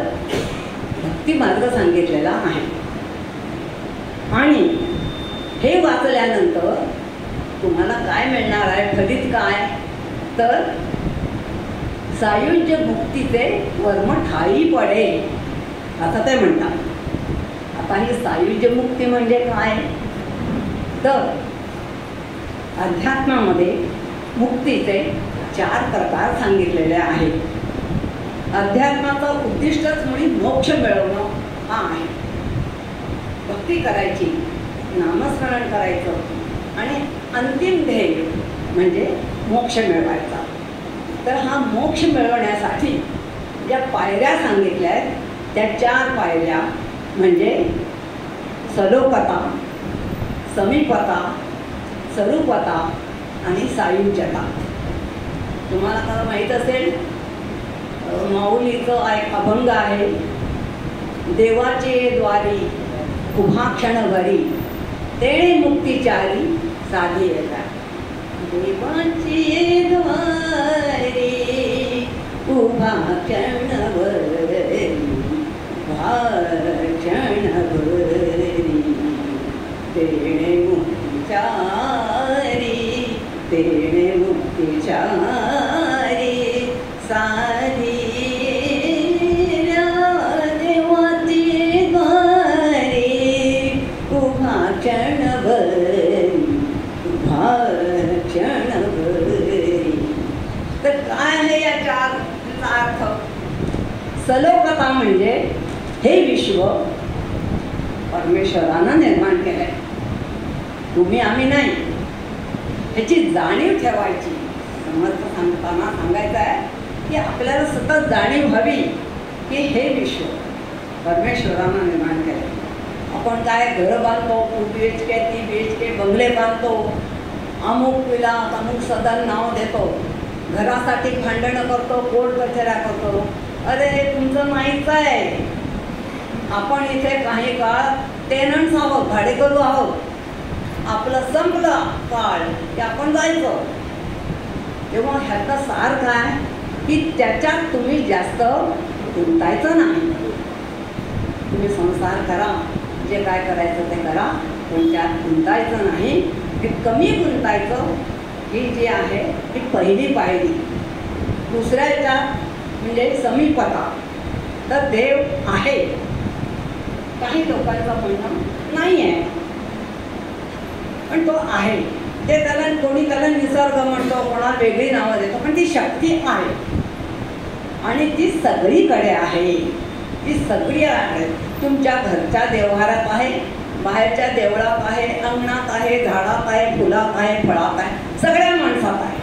भक्तिमार्ग सांगितलेला आहे. आणि हे वाचल्यानंतर तुम्हाला काय मिळणार आहे, फलित काय तर सायुज्य मुक्तीचे वर्म ठाई पडे असं ते म्हणतात. आता ही सायुज्य मुक्ती म्हणजे काय तर अध्यात्मामध्ये मुक्तीचे 4 प्रकार सांगितलेले आहेत. अध्यात्माचं उद्दिष्टच मुळी मोक्ष मिळवणं हा आहे. भक्ती करायची, नामस्मरण करायचं आणि अंतिम ध्येय म्हणजे मोक्ष मिळवायचा. तर हा मोक्ष मिळवण्यासाठी ज्या पायऱ्या सांगितल्या आहेत त्या 4 पायऱ्या म्हणजे सलोकता, समीपता, स्वरूपता आणि सायुज्यता. तुम्हाला मला माहीत असेल माऊलीचं एक अभंग आहे, देवाचे द्वारी उभा क्षणभरी तेणे मुक्तीचारी साधी येतात. देवाचे द्वारी उभा क्षणभरी उभा क्षणभरी तेणे मुक्तीचारी तेणे मुक्तीचारी साधी देवाची द्वारी उभा क्षणभरी उभा क्षणभरी. तर काय आहे या 4 अर्थ? सलोकता म्हणजे हे विश्व परमेश्वरानं निर्माण केलंय, तुम्ही आम्ही नाही. ह्याची जाणीव ठेवायची. समर्थ सांगताना सांगायचं आहे की आपल्याला सतत जाणीव व्हावी की हे विश्व परमेश्वरानं निर्माण केलं. आपण काय घरं बांधतो, 2 BHK 3 BHK बंगले बांधतो, अमुक विला अमुक सदन नाव देतो, घरासाठी भांडणं करतो, कोर्ट कचऱ्या करतो. अरे तुमचं नाहीच आहे. आपण इथे काही काळ टेनंट्स आहोत, भाडेकरू आहोत. आपलं संपलं काळ की आपण जायचं. तेव्हा ह्याचा सार काय की त्याच्यात तुम्ही जास्त गुंतायचं नाही. तुम्ही संसार करा, जे काय करायचं ते करा, पण त्यात गुंतायचं नाही. ते कमी गुंतायचं ही जी आहे ती पहिली पायरी. दुसऱ्याच्या म्हणजे समीपता. तर देव आहे, काही लोकांचं म्हणणं नाही आहे, पण तो आहे. ते त्याला निसर्ग म्हणतो, कोणाला वेगळी नावं देतो, पण ती शक्ती आहे आणि ती सगळीकडे आहे. ती सगळी आहे. तुमच्या घरच्या व्यवहारात आहे, बाहेरच्या देवळात आहे, अंगणात आहे, झाडात आहे, फुलात आहे, फळात आहे, सगळ्या माणसात आहे.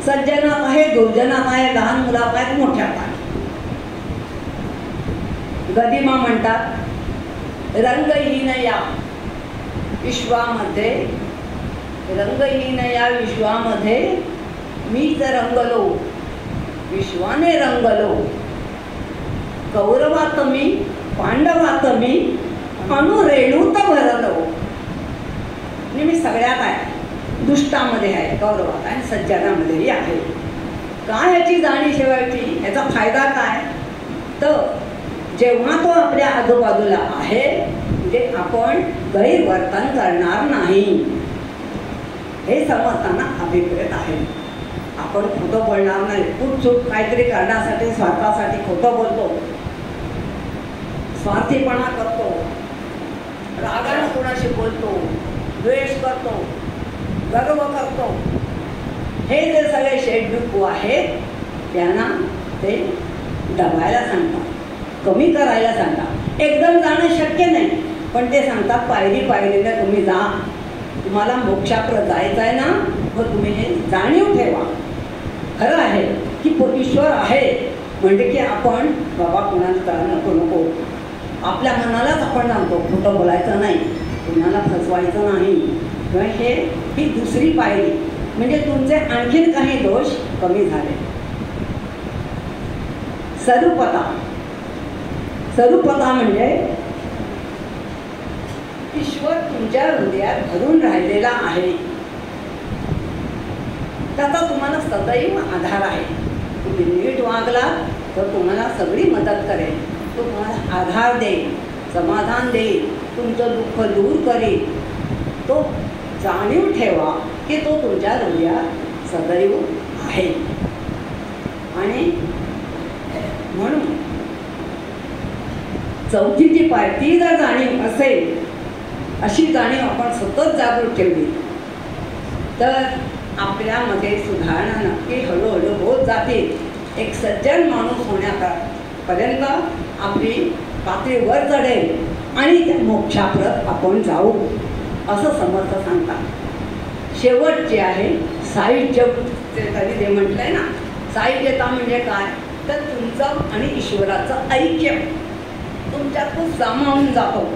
सज्जनात आहे, दुर्जनात आहे, लहान मुलात आहे, मोठ्यात आहे. गदिमा म्हणतात रंगहीन या विश्वामध्ये, रंगहीन या विश्वामध्ये मीच रंगलो, विश्वाने रंगलो. कौरवात मी, पांडवात मी, अनुरेणूत भरलो. मी सगळ्यात आहे, दुष्टामध्ये आहे, कौरवात आणि सज्जनामध्येही आहे. काय याची जाणीव ठेवायची, याचा फायदा काय तर जेव्हा तो आपल्या आजूबाजूला आहे म्हणजे आपण गैरवर्तन करणार नाही, हे समजताना अभिप्रेत आहे. आपण खोटं बोलणार नाही. कुठचूक काहीतरी करण्यासाठी, स्वार्थासाठी खोटं बोलतो, स्वार्थीपणा करतो, रागानं कोणाशी बोलतो, द्वेष करतो, गर्व करतो. हे जे सगळे शेडबिकू आहेत त्यांना ते दबायला सांगतात, कमी करायला सांगतात. एकदम जाणं शक्य नाही, पण ते सांगतात पायरी पायरीने तुम्ही जा. तुम्हाला मोक्षाकडे जायचं आहे ना, मग तुम्ही हे जाणीव ठेवा. खरं आहे की ईश्वर आहे म्हणजे की आपण बाबा कुणाला त्रास नको, आपल्या मनालाच आपण सांगतो खोटं बोलायचं नाही, कुणाला फसवायचं नाही. किंवा ही दुसरी पायरी म्हणजे तुमचे आणखीन काही दोष कमी झाले. सरूपता म्हणजे ईश्वर तुमच्या हृदयात भरून राहिलेला आहे, त्याचा तुम्हाला सदैव आधार आहे. तुम्ही नीट वागला तर तुम्हाला सगळी मदत करेल, तो तुम्हाला आधार देईल, समाधान देईल, तुमचं दुःख दूर करेल. तो जाणीव ठेवा की तो तुमच्या हृदयात सदैव आहे. आणि म्हणून चौथीची पायरी जर जाणीव असेल, अशी जाणीव आपण सतत जागृत ठेवली तर आपल्यामध्ये सुधारणा नक्की हळूहळू होत जाते. एक सज्जन माणूस होण्यापर्यंत आपली पातळी वर चढेल आणि त्या मोक्षाप्रत आपण जाऊ असं समर्थ सांगतात. शेवटचे आहे साहित्य. कधी ते म्हटलंय ना, साहित्यता म्हणजे काय तर तुमचं आणि ईश्वराचं ऐक्य तुमच्यातून सामावून जातो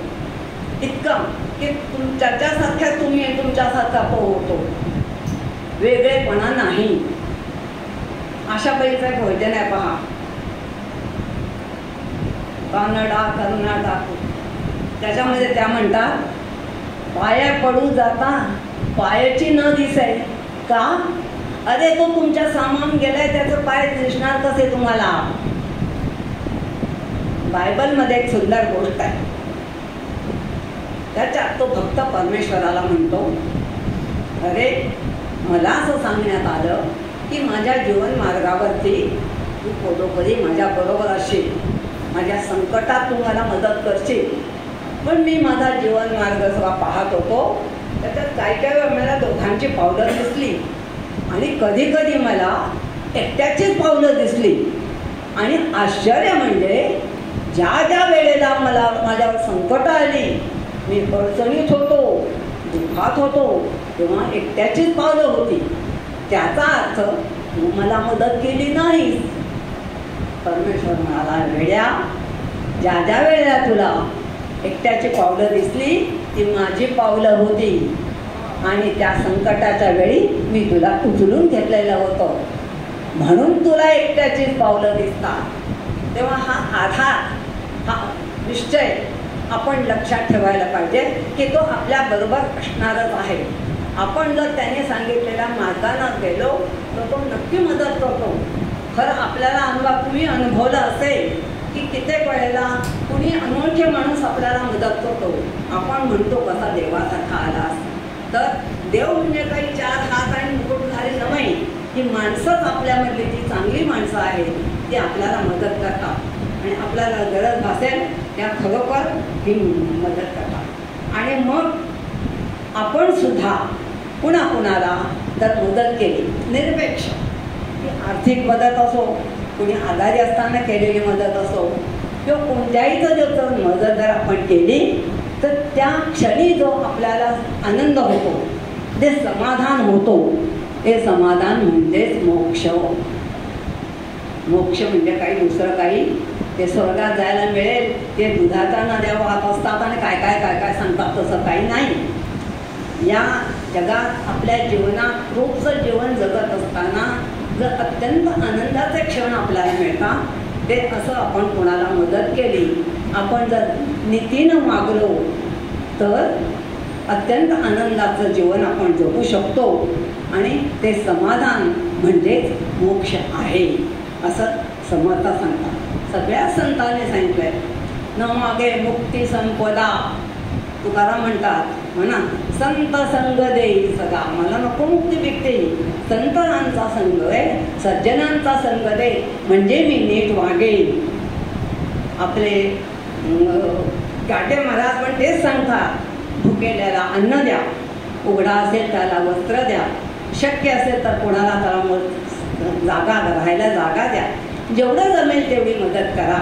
इतकं की त्याच्यासारख्या तुम्ही तुमच्यासारखा होतो, वेगळेपणा नाही. आशाबाईचं एक भजन आहे पहा, कर्नाटक. त्याच्यामध्ये त्या म्हणतात, पाया पडू जाता पायाची न दिसे का, अरे तो तुमच्या सामान गेलाय, त्याचं पाय दिसणार कसे तुम्हाला. बायबलमध्ये एक सुंदर गोष्ट आहे, त्याच्यात तो भक्त परमेश्वराला म्हणतो, अरे मला असं सांगण्यात आलं की माझ्या जीवन मार्गावरती तू पदोपदी माझ्या बरोबर असशील, माझ्या संकटात तू मला मदत करशील. पण मी माझा जीवन मार्ग जेव्हा पाहत होतो त्याच्यात काही वेळा मला दोघांची पावलं दिसली आणि कधी कधी मला एकट्याचीच पावलं दिसली. आणि आश्चर्य म्हणजे ज्या वेळेला मला माझ्यावर संकट आली, मी अडचणीत होतो, दुःखात होतो, तेव्हा एकट्याचीच पावलं होती. त्याचा अर्थ तू मला मदत केली नाही. परमेश्वर म्हणाला, वेड्या, ज्या वेळेला तुला एकट्याची पावलं दिसली ती माझी पावलं होती आणि त्या संकटाच्या वेळी मी तुला उचलून घेतलेलं होतं, म्हणून तुला एकट्याचीच पावलं दिसतात. तेव्हा हा आधार, हा निश्चय आपण लक्षात ठेवायला पाहिजे की तो आपल्या बरोबर असणारच आहे. आपण जर त्याने सांगितलेल्या मार्गाने गेलो तर तो नक्की मदत करतो. खरं आपल्याला तुम्ही अनुभवलं असेल की कित्येक वेळेला कुणी अनोळखी माणूस आपल्याला मदत करतो. आपण म्हणतो कसा देवासारखा आलास, तर देव म्हणजे काही 4 हात आणि मुकुट झाले नाही, ही माणसंच आपल्यामधली जी चांगली माणसं आहेत ती आपल्याला मदत करतात आणि आपल्याला गरज भासेल त्या खरोखर ही मदत करतात. आणि मग आपण सुद्धा कुणाला जर मदत केली, निरपेक्ष, आर्थिक मदत असो, कुणी आजारी असताना केलेली मदत असो किंवा कोणत्याही जर मदत जर आपण केली तर त्या क्षणी जो आपल्याला आनंद होतो, जे समाधान होतो, ते समाधान म्हणजेच मोक्ष. मोक्ष म्हणजे काही दुसरं काही, ते स्वर्गात जायला मिळेल, ते दुधाचा नद्या वाहत असतात आणि काय काय काय काय सांगतात, तसं काही नाही. या जगात आपल्या जीवनात रोजचं जीवन जगत असताना जर अत्यंत आनंदाचे क्षण आपल्याला मिळतात, ते असं आपण कोणाला मदत केली, आपण जर नीतीनं वागलो तर अत्यंत आनंदाचं जीवन आपण जगू शकतो आणि ते समाधान म्हणजेच मोक्ष आहे असं समर्थ सांगतात. सगळ्या संतांनी सांगितलंय, न मागे मुक्ती संपदा. तुकाराम म्हणतात म्हणा, संत संग देई सदा, मला नको मुक्ती विकते, संतांचा संग आहे, सज्जनांचा संग दे म्हणजे मी नीट वागेन. आपले गाडे महाराज पण तेच सांगतात, भुकेल्याला अन्न द्या, उघडा असेल त्याला वस्त्र द्या, शक्य असेल तर कोणाला त्याला जागा राहायला जागा द्या, जेवढं जमेल तेवढी मदत करा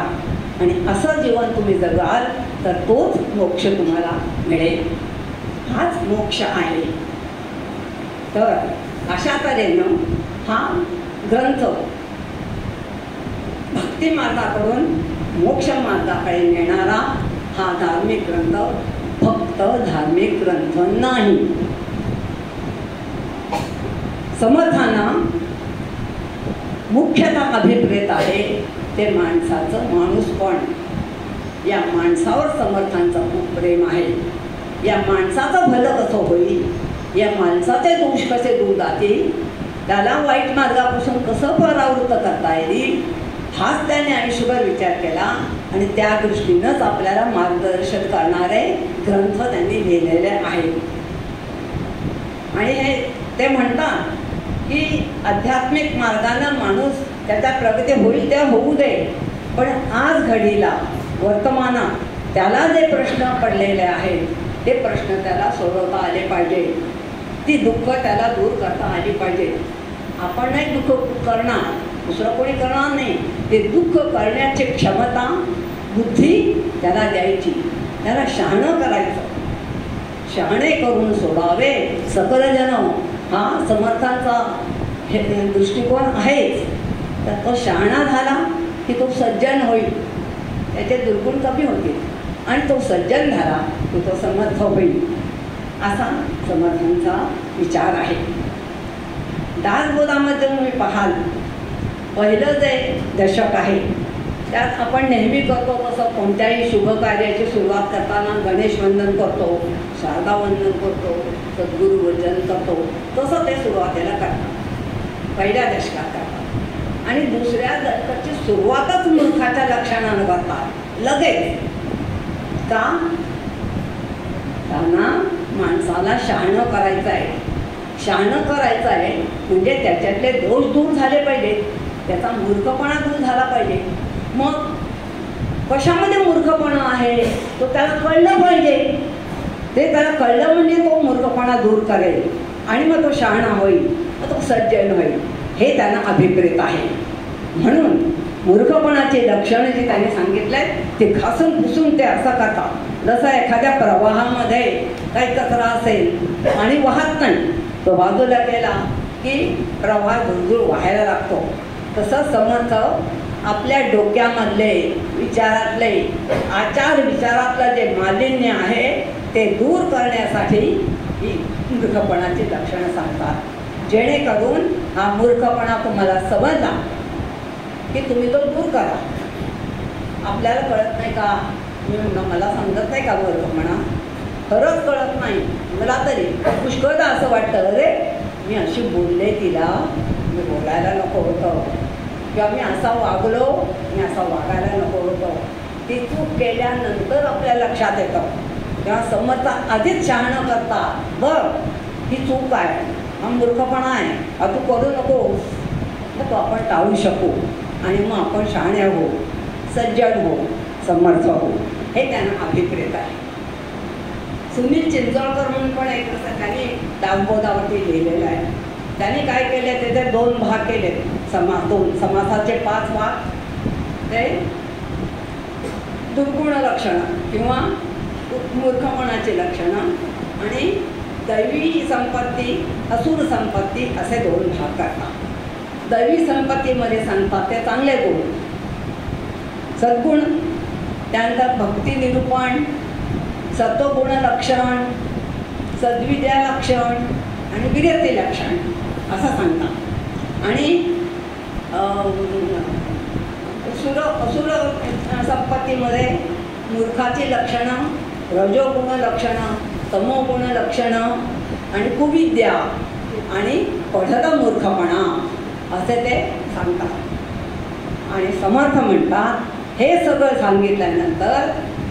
आणि असं जीवन तुम्ही जगाल तर तोच मोक्ष तुम्हाला मिळेल. हाच मोक्ष आहे. तर अशा तऱ्हेनं हा ग्रंथ भक्ती मार्गाकडून मोक्ष मार्गाकडे नेणारा हा धार्मिक ग्रंथ फक्त धार्मिक ग्रंथ नाही. समर्थांना मुख्यतः अभिप्रेत आहे ते माणसाचं माणूसपण. या माणसावर समर्थांचं खूप प्रेम आहे. या माणसाचं भलं कसं होईल, या माणसाचे दोष कसे दूर जातील, त्याला वाईट मार्गापासून कसं परावृत्त करता येईल, हाच त्याने आयुष्यभर विचार केला आणि त्या दृष्टीनंच आपल्याला मार्गदर्शन करणारे ग्रंथ त्यांनी लिहिलेले आहेत. आणि हे ते म्हणतात की आध्यात्मिक मार्गानं माणूस त्याच्या प्रगती होईल त्या होऊ दे, पण आज घडीला वर्तमानात त्याला जे प्रश्न पडलेले आहेत ते प्रश्न त्याला सोडवता आले पाहिजे. ती दुःख त्याला दूर करता आली पाहिजे. आपण नाही दुःख करणार, दुसरं कोणी करणार नाही. ते दुःख करण्याची क्षमता बुद्धी त्याला द्यायची, त्याला शहाणं करायचं. शहाणे करून सोडावे सकलजन हा समर्थांचा हे दृष्टिकोन आहेच. तर तो शहाणा झाला की तो सज्जन होईल, त्याचे दुर्गुण कमी होतील आणि तो सज्जन झाला की तो समर्थ होईल, असा समर्थांचा विचार आहे. दासबोधामध्ये तुम्ही पाहाल पहिलं जे दशक आहे त्यात आपण नेहमी करतो तसं कोणत्याही शुभ कार्याची सुरुवात करताना गणेश वंदन करतो, शारदा वंदन करतो, सद्गुरू वंदन करतो, तसं ते सुरुवातीला करतात, पहिल्या दशकात करतात. आणि दुसऱ्या दशकाची सुरुवातच मूर्खाच्या लक्षणानं करतात लगेच. का? त्यांना माणसाला शहाणं करायचं आहे. शहाणं करायचं आहे म्हणजे त्याच्यातले दोष दूर झाले पाहिजे, त्याचा मूर्खपणा दूर झाला पाहिजे. मग कशामध्ये मूर्खपणा आहे तो त्याला कळलं पाहिजे. ते त्याला कळलं म्हणजे तो मूर्खपणा दूर करेल आणि मग तो शहाणा होईल, मग तो सज्जन होईल, हे त्यांना अभिप्रेत आहे. म्हणून मूर्खपणाचे लक्षण जे त्याने सांगितलंय ते घासून पुसून ते असं करतात. जसं एखाद्या प्रवाहामध्ये काही कचरा असेल आणि वाहत नाही, तो बाजूला केला की प्रवाह झुळझुळ व्हायला लागतो. तसं समर्थ आपल्या डोक्यामधले विचारातले आचार विचारातलं जे मालिन्य आहे ते दूर करण्यासाठी ही मूर्खपणाची लक्षणं सांगतात. जेणेकरून हा मूर्खपणा तुम्हाला समजला की तुम्ही तो दूर करा. आपल्याला कळत नाही का? मला समजत नाही का मूर्खपणा? खरंच कळत नाही मला. तरी पुष्कळदा असं वाटतं अरे मी अशी बोलले तिला, मी बोलायला नको होतं, किंवा मी असा वागलो, मी असा वागायला नको होतं. ती चूक केल्यानंतर आपल्या लक्षात येतं. तेव्हा समर्थ आधीच शहाणं करतात, बघ ही चूक आहे, हा मूर्खपणा आहे, हा तू करू नको, मग तो आपण टाळू शकू आणि मग आपण शहाणे हो, सज्जन हो, समर्थ हो, हे त्यांना अभिप्रेत आहे. सुनील चिंचोळकर म्हणून पण एक असं त्यांनी दासबोधावरती लिहिलेलं आहे. त्यांनी काय केले त्याचे 2 भाग केले. समासाचे 5 भाग, ते दुर्गुण लक्षणं किंवा मूर्खपणाची लक्षणं आणि दैवी संपत्ती, असुर संपत्ती असे 2 भाग करतात. दैवी संपत्तीमध्ये सांगतात ते चांगले गुण, सद्गुण, त्यानंतर भक्ती निरूपण, सत्वगुण लक्षण, सद्विद्या लक्षण आणि विरक्ती लक्षण असं सांगतात. आणि असुर संपत्तीमध्ये मूर्खाची लक्षणं, रजोगुण लक्षणं, तमोगुण लक्षणं आणि कुविद्या आणि पढत मूर्खपणा असे ते सांगतात. आणि समर्थ म्हणतात हे सगळं सांगितल्यानंतर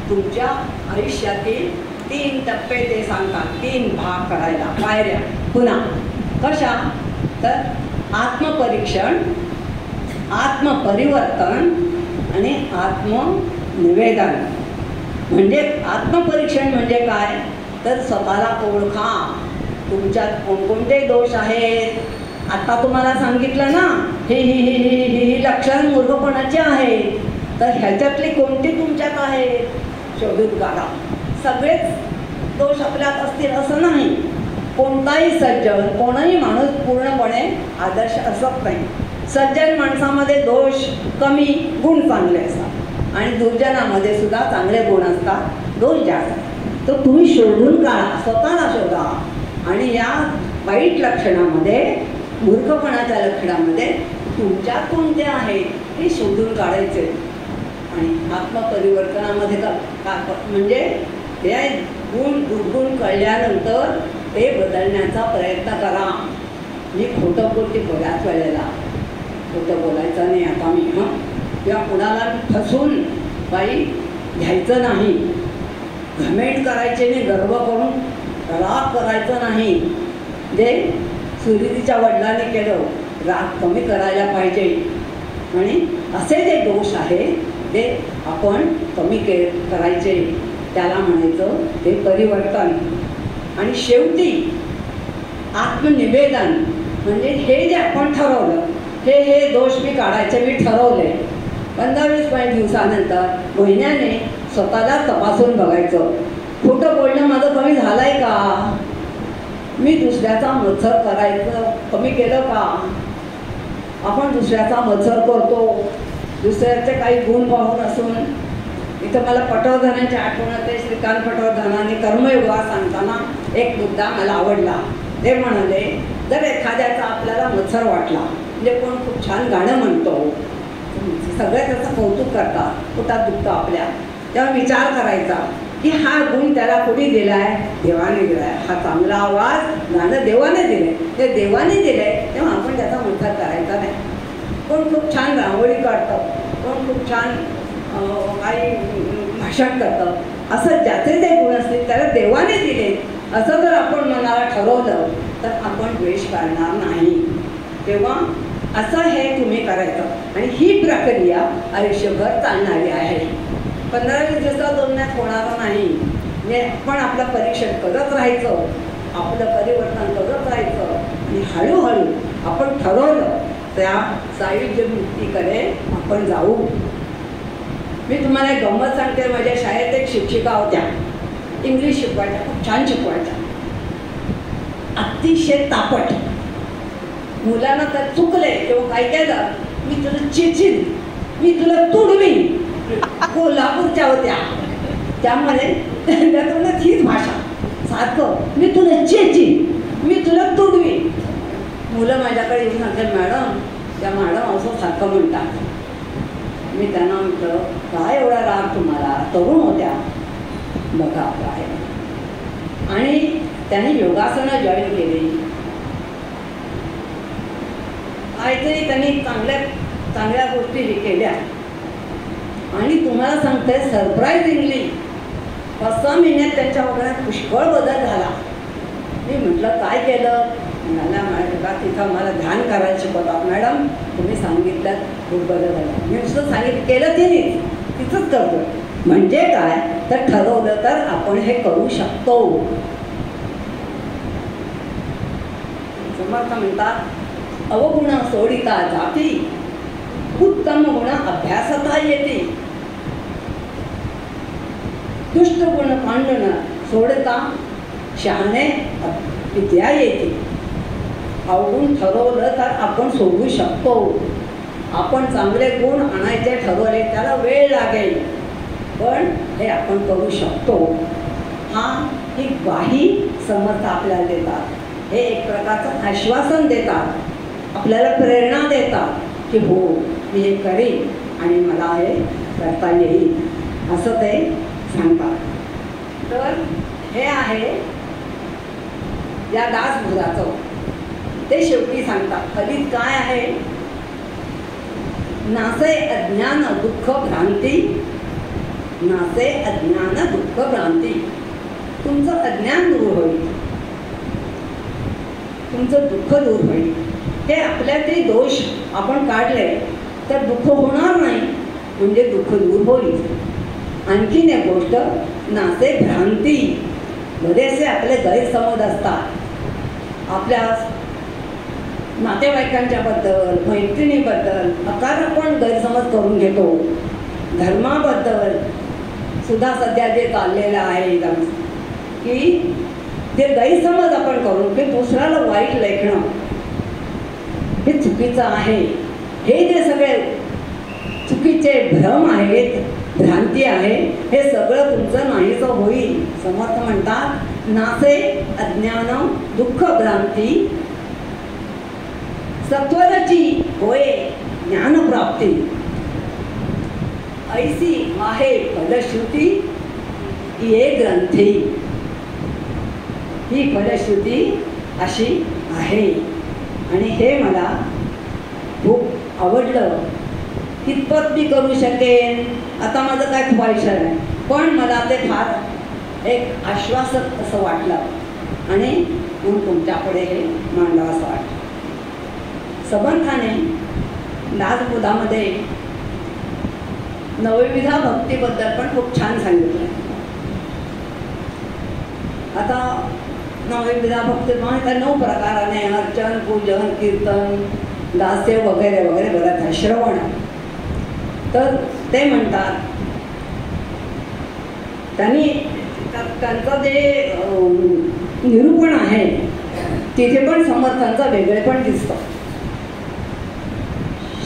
तुमच्या आयुष्यातील 3 टप्पे ते सांगतात, 3 भाग करायला, पायऱ्या. पुन्हा कशा? तर आत्मपरीक्षण, आत्मपरिवर्तन आणि आत्मनिवेदन. म्हणजे आत्मपरीक्षण म्हणजे काय? तर स्वतःला ओळखा, तुमच्यात कोणकोणते दोष आहेत आता तुम्हाला सांगितलं ना, ही लक्षण मूर्खपणाची आहेत. तर ह्याच्यातली कोणती तुमच्यात आहेत शोधून काढा. सगळेच दोष आपल्यात असतील असं नाही. कोणताही सज्जन, कोणाही माणूस पूर्णपणे आदर्श असत नाही. सज्जन माणसामध्ये दोष कमी, गुण चांगले असतात आणि दुर्जनामध्ये सुद्धा चांगले गुण असतात, दोष जास्त. तर तुम्ही शोधून काढा, स्वतःला शोधा आणि या वाईट लक्षणामध्ये, मूर्खपणाच्या लक्षणामध्ये तुमच्यात कोणते आहेत हे शोधून काढायचे. आणि आत्मपरिवर्तनामध्ये म्हणजे ते गुण दुर्गुण कळल्यानंतर ते बदलण्याचा प्रयत्न करा. मी खोटं बोलते बऱ्याच वेळेला, खोटं बोलायचं नाही आता मी, किंवा कुणाला फसून बाई घ्यायचं नाही, घमेंड करायचे नाही, गर्व करून राग करायचं नाही. जे सुरीतीच्या वडिलांनी केलं, राग कमी करायला पाहिजे. आणि असे जे दोष आहे ते आपण कमी करायचे, त्याला म्हणायचं ते परिवर्तन. आणि शेवटी आत्मनिवेदन म्हणजे हे जे आपण ठरवलं, हे दोष मी काढायचे, मी ठरवले. 15-20 दिवसानंतर, महिन्याने स्वतःला तपासून बघायचं, खोटं बोलणं माझं कमी झालंय का, मी दुसऱ्याचा मत्सर करायचं कमी केलं का. आपण दुसऱ्याचा मत्सर करतो, दुसऱ्याचे काही गुण पाहून असून. इथं मला पटवर्धनांची आठवण येते. श्रीकांत पटवर्धनांनी कर्मयोगात सांगताना एक मुद्दा मला आवडला. ते म्हणाले, जर एखाद्याचा आपल्याला मत्सर वाटला, म्हणजे कोण खूप छान गाणं म्हणतो, सगळे त्याचं कौतुक करतात, पोटात दुखतं आपल्या, तेव्हा विचार करायचा की हा गुण त्याला कोणी दिलाय, देवाने दिलाय. हा चांगला आवाज गाणं देवाने दिलंय, ते देवाने दिलंय, तेव्हा आपण त्याचा मत्सर करायचा नाही. कोण खूप छान रांगोळी काढतं, कोण खूप छान काही भाषण करतं, असं ज्याचे जे गुण असतील त्याला देवाने दिले असं जर आपण मनाला ठरवलं तर आपण द्वेष करणार नाही. तेव्हा असं हे तुम्ही करायचं. आणि ही प्रक्रिया आयुष्यभर चालणारी आहे. 15-20 दिवसात दोन्यात होणार नाही. म्हणजे आपण आपलं परीक्षण करत राहायचं, आपलं परिवर्तन करत राहायचं आणि हळूहळू आपण ठरवलं त्या सायुज्य मुक्तीकडे आपण जाऊ. मी तुम्हाला एक गंमत सांगते. माझ्या शाळेत एक शिक्षिका होत्या, इंग्लिश शिकवायच्या, खूप छान शिकवायच्या, अतिशय तापट. मुलांना तर चुकले किंवा काय केलं, मी तुला चिडचिड, मी तुला तुडवीन. कोल्हापूरच्या होत्या, त्यामुळे त्यातून हीच भाषा सारखं, मी तुला चिडचिड, मी तुला तुडवीन. मुलं माझ्याकडे येऊन सांगते, मॅडम त्या मॅडम असं सारखं म्हणतात. मी त्यांना म्हटलं, काय एवढा राग तुम्हाला, तरुण होत्या, बघा काय. आणि त्यांनी योगासनं जॉईन केली, काहीतरी त्यांनी चांगल्या गोष्टी केल्या. आणि तुम्हाला सांगते सरप्राईजिंगली 5-6 महिन्यात त्यांच्या वगैरे पुष्कळ बदल झाला. मी म्हटलं काय केलं, मला का तिथं मला ध्यान करायला शिकवतात. मॅडम तुम्ही सांगितलं खूप बदल झाला. मी नुसतं सांगितलं, केलं तिने, तिथंच करतो. म्हणजे काय तर ठरवलं तर आपण हे करू शकतो. समर्थ म्हणतात, अवगुण सोडिता जाती, उत्तम गुण अभ्यासता येते. दुष्ट गुण पांडण सोडता शहाणे विद्या येते. अवगुण ठरवलं तर आपण सोडू शकतो. आपण चांगले गुण आणायचे ठरवले, त्याला वेळ लागेल, पण हे आपण करू शकतो. ही ग्वाही समर्थ आपल्याला देतात. हे एक प्रकारचं आश्वासन देतात, आपल्याला प्रेरणा देतात की हो मी हे करीन आणि मला हे करता येईल, असं ते सांगतात. तर हे आहे या दासबोधाचं. ते शेवटी सांगतात, फलित काय आहे, नासे अज्ञान दुःख भ्रांती, नासे अज्ञान दुःख भ्रांती. तुमचं अज्ञान दूर होईल, तुमचं दुःख दूर होईल. हे आपल्यातले दोष आपण काढले तर दुःख होणार नाही, म्हणजे दुःख दूर होईल. आणखीन एक गोष्ट, नासे भ्रांती, बरेचसे आपले गैरसमज असतात. आपल्या नातेवाईकांच्या बद्दल, मैत्रिणीबद्दल अकार आपण गैरसमज करून घेतो. धर्माबद्दल सुद्धा सध्या जे चाललेलं आहे की जे गैरसमज आपण करून की दुसऱ्याला वाईट लेखणं हे चुकीचं आहे. हे जे सगळे चुकीचे भ्रम आहेत, भ्रांती आहे, हे सगळं तुमचं नाहीच होईल. समर्थ म्हणतात नासे अज्ञान दुःख भ्रांती सत्वरची होय ज्ञानप्राप्ती ऐसी आहे फलश्रुती ये ग्रंथी. ही फलश्रुती अशी आहे आणि हे मला खूप आवडलं. कितपत मी करू शकेन आता माझं काय खूप आयुष्य आहे, पण मला ते फार एक आश्वासक असं वाटलं आणि म्हणून तुमच्यापुढे हे मांडावं असं वाटलं. समर्थाने दासबोधामध्ये नवविधा भक्तीबद्दल पण खूप छान सांगितलं. आता नवविधा भक्ती म्हणजे 9 प्रकाराने अर्चन, पूजन, कीर्तन, दास्य वगैरे वगैरे बरंच आहे. श्रवण तर ते म्हणतात त्यांचं जे निरूपण आहे तिथे पण समर्थांचं वेगळे पण दिसतं.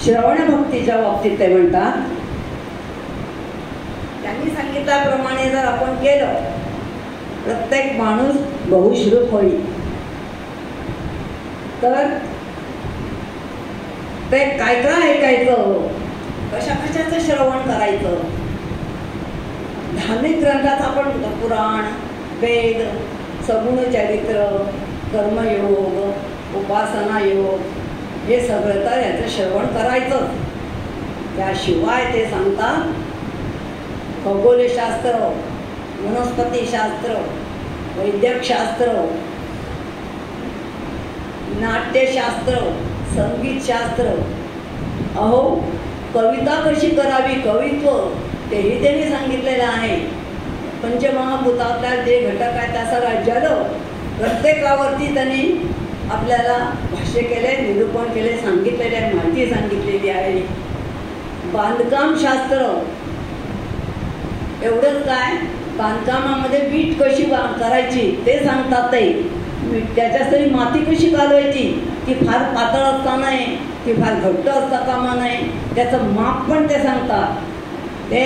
श्रवण भक्तीच्या बाबतीत ते म्हणतात त्यांनी सांगितल्याप्रमाणे जर आपण केलं प्रत्येक माणूस बहुश्रुत होईल. तर ते काय काय ऐकायचं, कशा कशाचं श्रवण करायचं. धार्मिक ग्रंथात आपण पुराण, वेद, सगुण चरित्र, कर्मयोग, उपासना योग हे सगळं तर याचं श्रवण करायचं. त्याशिवाय ते सांगतात खगोलशास्त्र, वनस्पतीशास्त्र, वैद्यकशास्त्र, नाट्यशास्त्र, संगीतशास्त्र, अहो कविता कशी करावी, कवित्व तेही त्यांनी सांगितलेलं आहे. पंचमहाभूतातल्या जे घटक आहेत त्या सगळ्या जल प्रत्येकावरती त्यांनी आपल्याला भाष्य केले, निरूपण केले, सांगितलेले आहे, माहिती सांगितलेली आहे. बांधकाम शास्त्र एवढंच काय, बांधकामामध्ये वीट कशी करायची ते सांगतात. ते त्याच्यासाठी माती कशी घालवायची, ती फार पातळ असता नाही, ती फार घट्ट असता कामा नाही, त्याचं माप पण ते सांगतात. ते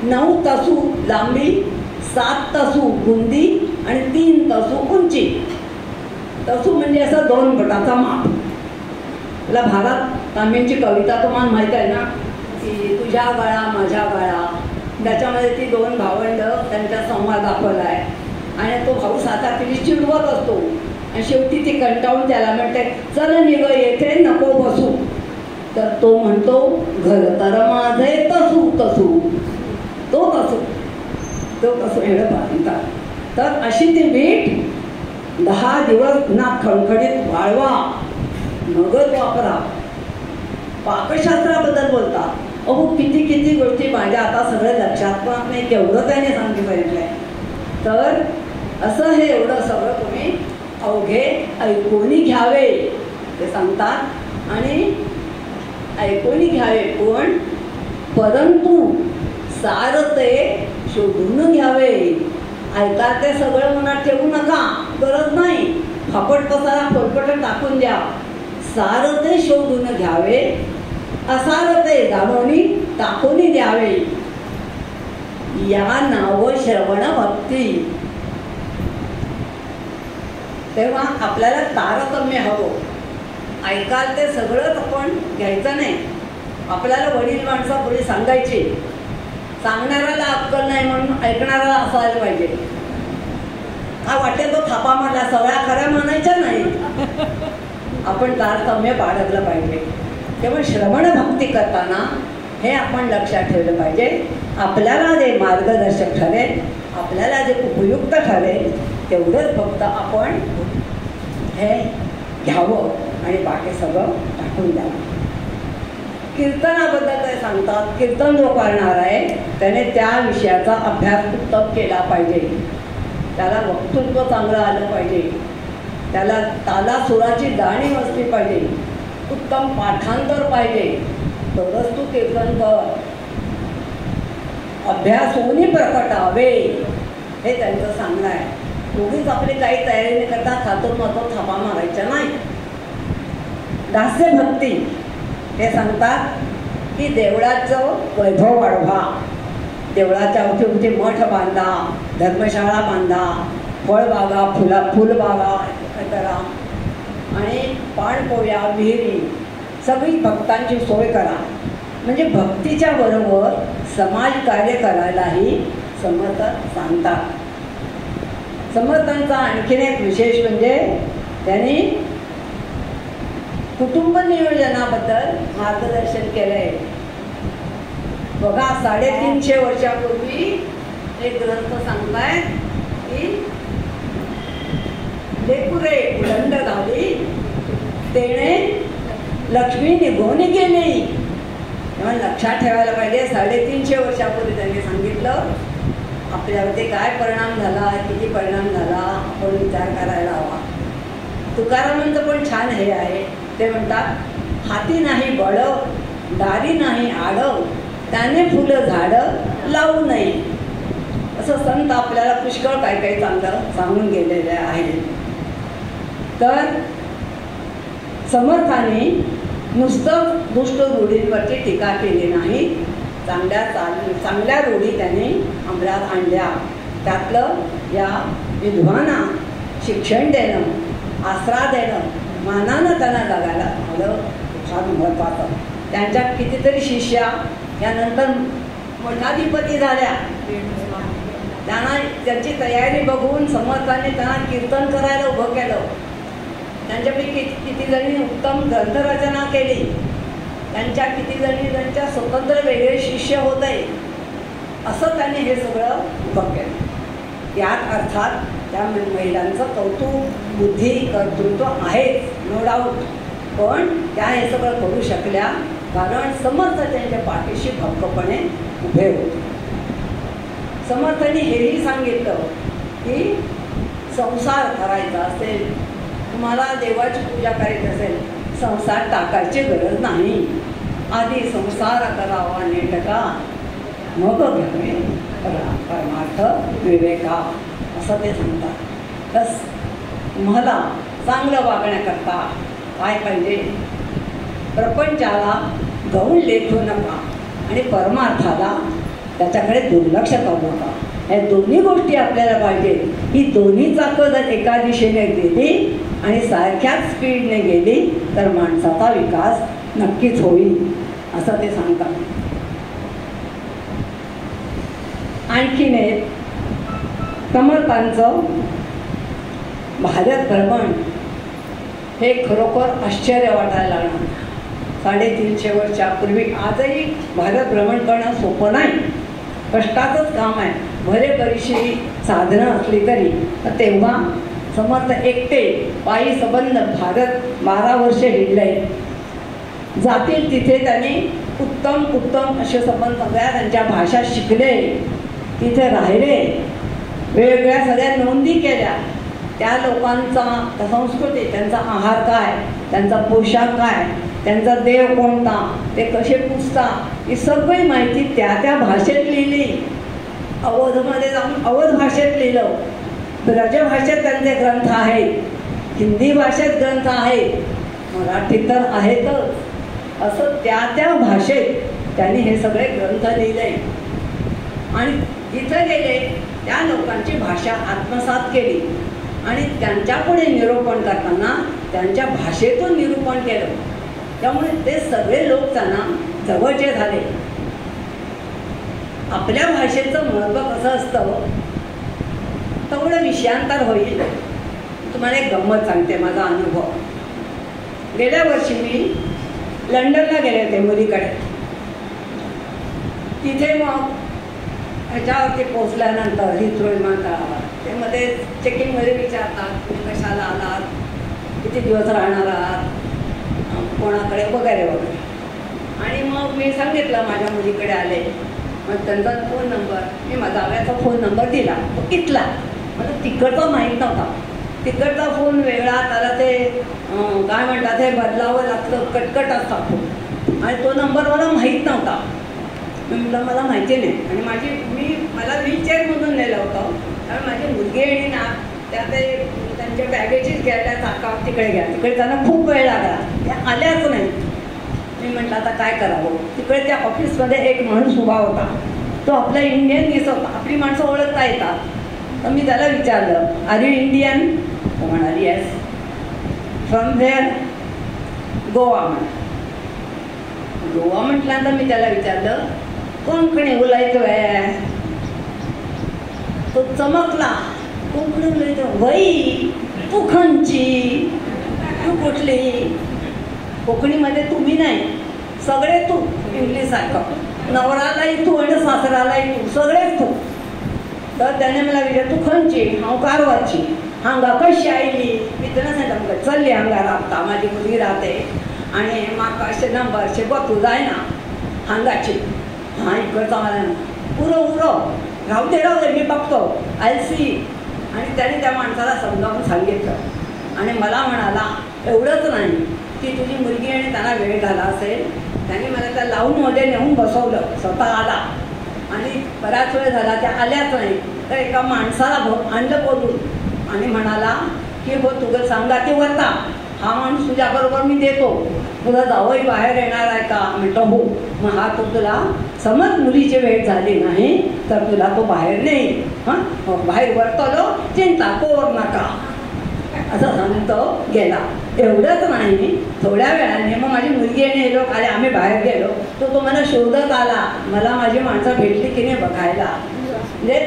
9 तासू लांबी, 7 तासू रुंदी आणि 3 तासू उंची. तसू म्हणजे असं 2 फुटाचा माप. आपल्या भारत तांब्यांची कविता तुम्हाला माहीत आहे ना, की तुझ्या गळा माझ्या गळा. त्याच्यामध्ये ती 2 भावंड त्यांचा संवाद दाखवला आहे आणि तो भाऊ साधा तिला चिडवत असतो आणि शेवटी ती कंटाळून त्याला म्हणते चल निघ येथे नको बसू. तर तो म्हणतो घर तर माझे तसू तसू, तो तसू तो तसू एवढं म्हणतात. तर अशी ती वीट 10 दिवस ना खणखणीत वाळवा, मगच वापरा. पाकशास्त्राबद्दल बोलतात. अहो किती किती गोष्टी माझ्या आता सगळं लक्षात पण नाही, केवढं त्याने सांगितलंय. तर असं हे एवढं सगळं तुम्ही अवघे ऐकून घ्यावे ते सांगतात. आणि ऐकून घ्यावे पण परंतु सार ते शोधून घ्यावे. ऐका ते सगळं मनात ठेवू नका, गरज नाही. फापट पसारा फटफट टाकून द्या. सार ते शोधून घ्यावे, असार ते जाणून टाकून द्यावे. या नाव श्रवण भक्ती. तेव्हा आपल्याला तारतम्य हवं. ऐकाल ते सगळंच आपण घ्यायचं नाही. आपल्याला वडील माणसं पुढे सांगायचे, सांगणाऱ्याला अक्कल नाही म्हणून ऐकणाऱ्याला असायला पाहिजे. हा वाटेल तो थापा मारला, सगळ्या खऱ्या म्हणायच्या नाही. आपण तारतम्य बाळगलं पाहिजे. तेव्हा श्रवण भक्ती करताना हे आपण लक्षात ठेवलं पाहिजे. आपल्याला जे मार्गदर्शक ठरेल, आपल्याला जे उपयुक्त ठरेल तेवढंच फक्त आपण हे घ्यावं आणि बाकी सगळं टाकून द्यावं. कीर्तनाबद्दल ते सांगतात, कीर्तन जो करणार आहे त्याने त्या विषयाचा अभ्यास उत्तम केला पाहिजे, त्याला वक्तृत्व चांगलं आलं पाहिजे. त्याला तालासुराची जाणीव असली पाहिजे, उत्तम पाठांतर पाहिजे, तरच तू कीर्तन कर. अभ्यास होऊन प्रकटावे हे त्यांचं सांगणं आहे. उगीच आपली काही तयारी न करता खातो मातो थापा मारायच्या नाही. दास्य भक्ती हे सांगतात की देवळाचं वैभव वाढवा, देवळाच्या अवतीभोवती मठ बांधा, धर्मशाळा बांधा, फळबागा फुलबागा करा आणि पाणपोया विहिरी सगळी भक्तांची सोय करा. म्हणजे भक्तीच्या बरोबर समाज कार्य करायलाही समर्थ सांगतात. समर्थांचा आणखीन एक विशेष म्हणजे त्यांनी कुटुंब नियोजनाबद्दल मार्गदर्शन केलंय. बघा 350 वर्षापूर्वी एक ग्रंथ सांगताय की लेकुरे उलंड झाली तेणे लक्ष्मी निघून गेली. तेव्हा लक्षात ठेवायला पाहिजे 350 वर्षापूर्वी त्यांनी सांगितलं. आपल्यावरती काय परिणाम झाला, किती परिणाम झाला आपण विचार करायला हवा. तुकारामांचं पण छान हे आहे. ते म्हणतात हाती नाही बळ, दारी नाही आडव, त्याने फुलं झाडं लावू नये. असं संत आपल्याला पुष्कळ काय काही चांगलं सांगून गेलेले आहे. तर समर्थांनी नुसतं दुष्ट रूढींवरची टीका केली नाही, चांगल्या रूढी त्यांनी अंमलात आणल्या. त्यातलं या विद्वाना शिक्षण देणं, आसरा देणं, मानानं त्यांना जगायला आलं फार महत्त्वाचं. त्यांच्या कितीतरी शिष्या यानंतर मठाधिपती झाल्या. त्यांना त्यांची तयारी बघून समर्थांनी त्यांना कीर्तन करायला उभं केलं. त्यांच्यापैकी किती जणी उत्तम ग्रंथरचना केली. त्यांच्या किती जणी त्यांच्या स्वतंत्र वेगळे शिष्य होते. असं त्यांनी हे सगळं उभं केलं. यात अर्थात त्या महिलांचं कौतुक, बुद्धी, कर्तृत्व आहेच, नो डाऊट. पण त्या हे सगळं करू शकल्या कारण समर्थ त्यांच्या पाठीशी भक्कपणे उभे होते. समर्थांनी हेही सांगितलं की संसार करायचा असेल, तुम्हाला देवाची पूजा करायची असेल, संसार टाकायची गरज नाही. आधी संसार करावा नेटका, मग घ्यावे परमार्थ विवेका, असं ते सांगतात. बस तुम्हाला चांगलं वागण्याकरता काय पाहिजे, प्रपंचाला गौण लेखू नका आणि परमार्थाला त्याच्याकडे दुर्लक्ष करू नका. या दोन्ही गोष्टी आपल्याला पाहिजे. ही दोन्ही चाकं जर एका दिशेने गेली आणि सारख्याच स्पीडने गेली तर माणसाचा विकास नक्कीच होईल, असं ते सांगतात. आणखीन एक समर्थांचं भारत भ्रमण हे खरोखर आश्चर्य वाटायला लागणार. 350 वर्षापूर्वी आजही भारत भ्रमण करणं सोपं नाही, कष्टाचंच काम आहे. भले बरीचशी साधनं असली तरी तेव्हा समर्थ एकटे पायी संबंध भारत 12 वर्ष हिंडले. जातील तिथे त्यांनी उत्तम असे संबंध सगळ्या त्यांच्या भाषा शिकले, तिथे राहिले, वेगवेगळ्या सगळ्या नोंदी केल्या. त्या लोकांचा संस्कृती, त्यांचा आहार काय, त्यांचा पोशाख काय, त्यांचा देव कोणता, ते कसे पुजतात, ही सगळी माहिती त्या भाषेत लिहिली. अवधमध्ये जाऊन अवध भाषेत लिहिलं. ब्रजभाषेत त्यांचे ग्रंथ आहेत, हिंदी भाषेत ग्रंथ आहेत, मराठीत तर आहेतच. असं त्या भाषेत त्यांनी हे सगळे ग्रंथ लिहिले आणि जिथं गेले त्या लोकांची भाषा आत्मसात केली आणि त्यांच्यापुढे निरूपण करताना त्यांच्या भाषेतून निरूपण केलं. त्यामुळे ते सगळे लोक त्यांना जवळचे झाले. आपल्या भाषेचं महत्त्व कसं असतं तेवढं विषयांतर होईल. तुम्हाला एक गंमत सांगते, माझा अनुभव. गेल्या वर्षी मी लंडनला गेले होते मुलीकडे. तिथे मग ह्याच्यावरती पोचल्यानंतर हिथ्रो विमानतळावर ते मध्ये चेकिंगमध्ये विचारतात तुम्ही कशाला आलात, किती दिवस राहणार आहात, कोणाकडे वगैरे वगैरे. आणि मग मी सांगितलं माझ्या मुलीकडे आले. मग त्यांचा फोन नंबर, मी माझा जाव्याचा फोन नंबर दिला. तो इथला मला तिकडचा माहीत नव्हता. तिकडचा फोन वेगळा, त्याला ते काय म्हणतात हे बदलावं लागतं, कटकट असतात फोन, आणि तो नंबर मला माहीत नव्हता. मी म्हटलं मला माहिती नाही, आणि मला व्हीलचेअरमधून नेलं होतं, कारण माझी मुलगी आणि ना त्या ते त्यांच्या बॅगेचीच घ्यायला चाकावर तिकडे तिकडे त्यांना खूप वेळ लागला, त्या आल्याच नाही. मी म्हटलं आता काय करावं. तिकडे त्या ऑफिसमध्ये एक माणूस उभा होता, तो आपला इंडियन दिसत होता, आपली माणसं ओळखता येतात. तर मी त्याला विचारलं, आर यू इंडियन? तो म्हणाली yes. From where? Goa. Goa म्हटल्यानंतर मी त्याला विचारलं, कोणकडे उलायचं? तो चमकला, कोणकडे उलायचं? वई तू खंची, तू कुठली? कोकणीमध्ये तुम्ही नाही, सगळे तू. इंग्लिश सारखं, नवरालाही तू आणि सासरालाही तू, सगळेच तू. तर त्याने मला विचार, तू खंची? हांव कारवारची. हांगा कशी आयली? मी त्यांना सांगितलं चल्ली हांगा राबता, माझी मुलगी राहते, आणि म्हाका अशें नंबर अशें बतू जायना हांगाची. हां इकडचा मला उरो राहू दे मी बघतो, आय सी. आणि त्याने त्या माणसाला समजावून सांगितलं, आणि मला म्हणाला एवढंच नाही की तुझी मुलगी आणि त्यांना वेळ झाला असेल, त्याने मला त्या लावूनमध्ये नेऊन बसवलं, स्वतः आला, आणि बराच वेळ झाला त्या आल्याच नाही. तर एका माणसाला आणलं बोलून, आणि म्हणाला की हो तुझं सांगा ते वरता, हा माणूस तुझ्याबरोबर मी देतो, तुला जावई बाहेर येणार आहे का? म्हटलं हो. मग हा तो तुला समज मुलीची वेळ झाली नाही तर तुला तो बाहेर नेईल. हां बाहेर वरतलो, चिंता कोर नका, असं सांगतो गेला. एवढंच नाही, थोड्या वेळाने मग माझी मुलगी आणि हे लोक आले, आम्ही बाहेर गेलो, तो मला शोधत आला, मला माझी माणसं भेटली की नाही बघायला. म्हणजे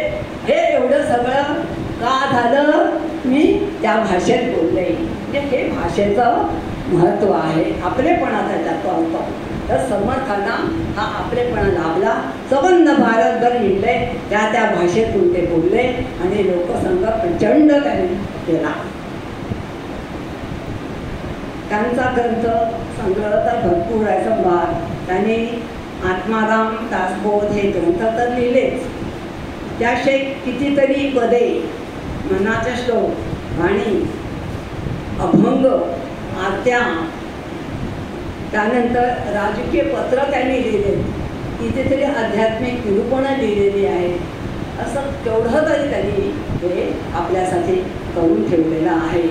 हे एवढं सगळं का झालं? मी त्या भाषेत बोलले. म्हणजे हे भाषेचं महत्त्व आहे, आपलेपणा त्याच्यात होतो. तर समर्थांना हा आपलेपणा लाभला. संबंध भारतभर हिंडले, त्या भाषेतून ते बोलले, आणि लोकसंघ प्रचंड त्यांनी केला. त्यांचा ग्रंथ संग्रह तर भरपूर आहे. संभार त्यांनी आत्माराम दासबोध हे ग्रंथ तर लिहिलेच, त्याशे कितीतरी पदे, मनाचे श्लोक आणि अभंग, आरत्या, त्यानंतर राजकीय पत्र त्यांनी लिहिले, कितीतरी आध्यात्मिक निरूपणं लिहिलेली आहेत. असं केवढं तरी त्यांनी हे आपल्यासाठी करून ठेवलेलं आहे.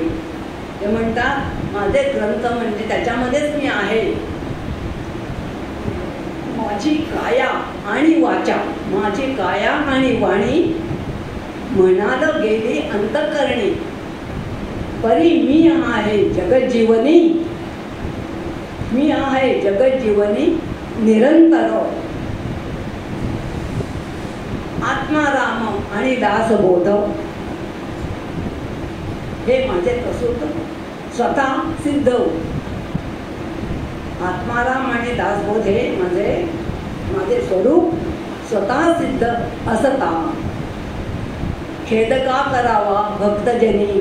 ते म्हणतात माझे ग्रंथ म्हणजे त्याच्यामध्येच मी आहे. माझी काया आणि वाचा, माझी काया आणि वाणी म्हणाल गेली अंतःकरणी, परी मी आहे जगज्जीवनी, मी आहे जगज्जीवनी निरंतर. आत्माराम आणि दासबोध हे माझे प्रसूत स्वतः सिद्ध. आत्माराम आणि दासबोध हे माझे स्वरूप स्वतः सिद्ध असता. खेद का करावा भक्तजनी,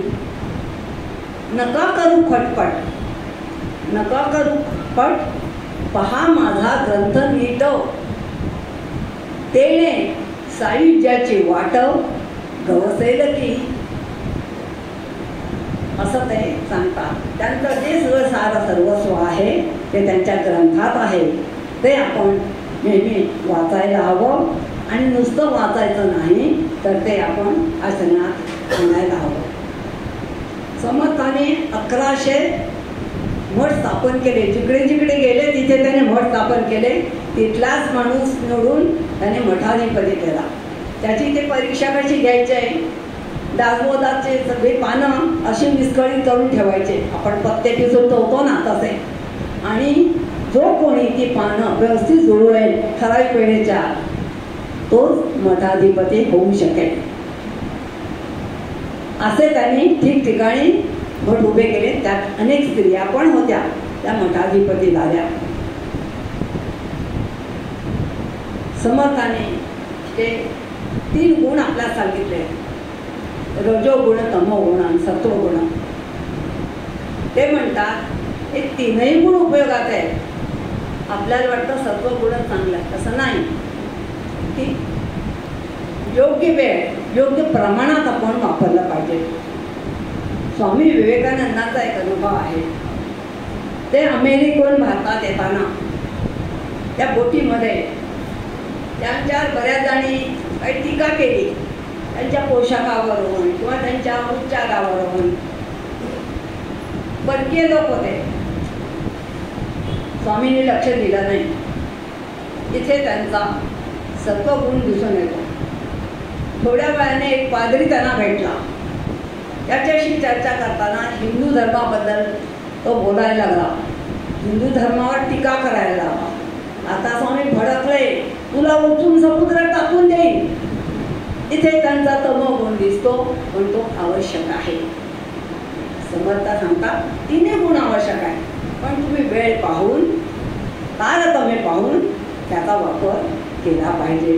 नका करू खटपट, नका करू पट, पहा माझा ग्रंथ नीट, तेने सायुज्याची वाट गवसेल की. असं ते सांगतात. त्यांचं जे सार सर्वस्व आहे ते त्यांच्या ग्रंथात आहे. ते आपण नेहमी वाचायला हवं, आणि नुसतं वाचायचं नाही तर ते आपण आचरणात आणायला हवं. समर्थाने 1100 मठ स्थापन केले. जिकडे जिकडे गेले तिथे त्याने मठ स्थापन केले. तिथलाच माणूस निवडून त्याने मठाधिपती केला. त्याची ते परीक्षा कशी घ्यायची आहे, दासबोधाचे सगळे पानं अशी विस्कळीत करून ठेवायचे, आपण पत्ते पिसून ठेवतो ना तसे, आणि जो कोणी ती पानं व्यवस्थित जुळवेल ठराविक वेळेच्या तोच मठाधिपती होऊ शकेल. असे त्यांनी ठिकठिकाणी मठ उभे केले. त्यात अनेक स्त्रिया पण होत्या, त्या मठाधिपती झाल्या. समर्थाने ते 3 गुण आपल्याला सांगितले, रजोगुण, तमोगुण आणि सत्वगुण. ते म्हणतात हे 3ही गुण उपयोगात आहेत. आपल्याला वाटतं सत्वगुण चांगला, तसं नाही. की योग्य वेळ योग्य प्रमाणात आपण वापरलं पाहिजे. स्वामी विवेकानंदांचा एक अनुभव आहे. ते अमेरिकेहून भारतात येताना त्या बोटीमध्ये त्यांच्यावर बऱ्याच जणी काही टीका केली, त्यांच्या पोशाखावरून किंवा त्यांच्या उच्चारावरून. परकीय लोक होते, स्वामींनी लक्ष दिलं नाही. इथे त्यांचा सत्वगुण दिसून येतो. थोड्या वेळाने एक पादरी त्यांना भेटला. त्याच्याशी चर्चा करताना हिंदू धर्माबद्दल तो बोलायला लागला, हिंदू धर्मावर टीका करायला लागला. आता स्वामी भडकले, तुला उचलून समुद्रात टाकून देईन. इथे त्यांचा तमोगुण दिसतो, पण तो आवश्यक आहे. समर्थ सांगतात तिन्ही गुण आवश्यक आहे, पण तुम्ही वेळ पाहून, तारतम्य पाहून त्याचा वापर केला पाहिजे.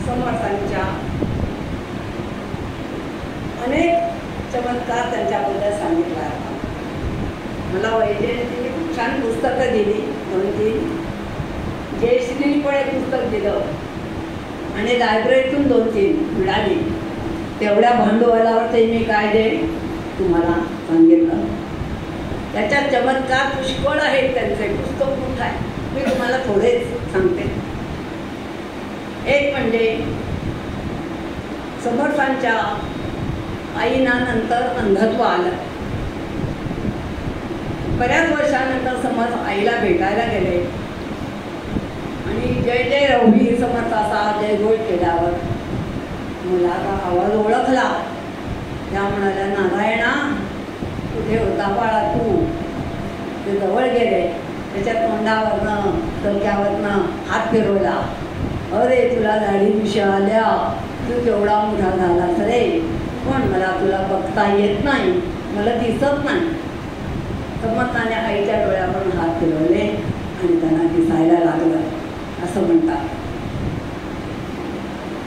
समर्थांच्या अनेक चमत्कार त्यांच्याबद्दल सांगितला आहे. मला वैजयंतीने खूप छान पुस्तकं दिली, 2-3. जयश्रीने पण एक पुस्तक दिलं आणि लायब्ररीतून 2-3 मिळाली. तेवढ्या भांडवलावर ते मी काय दे तुम्हाला सांगितलं. त्याच्यात चमत्कार पुष्कळ आहेत. त्यांचे पुस्तक मोठं आहे, मी तुम्हाला थोडेच सांगते. एक म्हणजे समर्थांच्या आईना नंतर अंधत्व आलं. बऱ्याच वर्षानंतर समर्थ आईला भेटायला गेले आणि जय जय रघुवीर समर्थ असा जयघोष केल्यावर मुलाचा आवाज ओळखला. त्या म्हणाल्या, नारायणा कुठे होता बाळा तू? ते जवळ गेले, त्याच्या तोंडावरनं डोक्यावरनं हात फिरवला. अरे तुला दाढी मिशा आल्या, तू केवढा मोठा झालास रे, पण मला तुला बघता येत नाही, मला दिसत नाही. समर्थाने आईच्या डोळ्यावरून हात फिरवले आणि त्यांना दिसायला लागलं असं म्हणतात.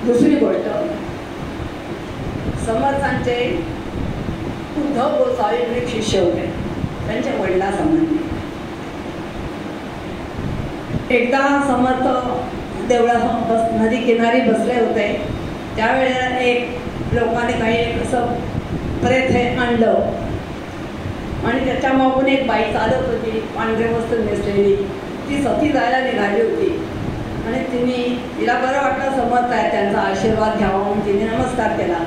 दुसरी गोष्ट, समर्थांचे उद्धव गोसावी म्हणून एक शिष्य होते, त्यांच्या वडिलांसंबंधी. एकदा समर्थ देवळा नदी किनारी बसले होते. त्यावेळेला एक लोकांनी काही असं प्रेत हे आणलं आणि त्याच्या मागून एक बाई चालत होती, पांढरे वस्त्र नेसलेली. ती सती जायला निघाली होती आणि तिला बरं वाटलं, समर्थ आहे, त्यांचा आशीर्वाद घ्यावा म्हणून तिने नमस्कार केला.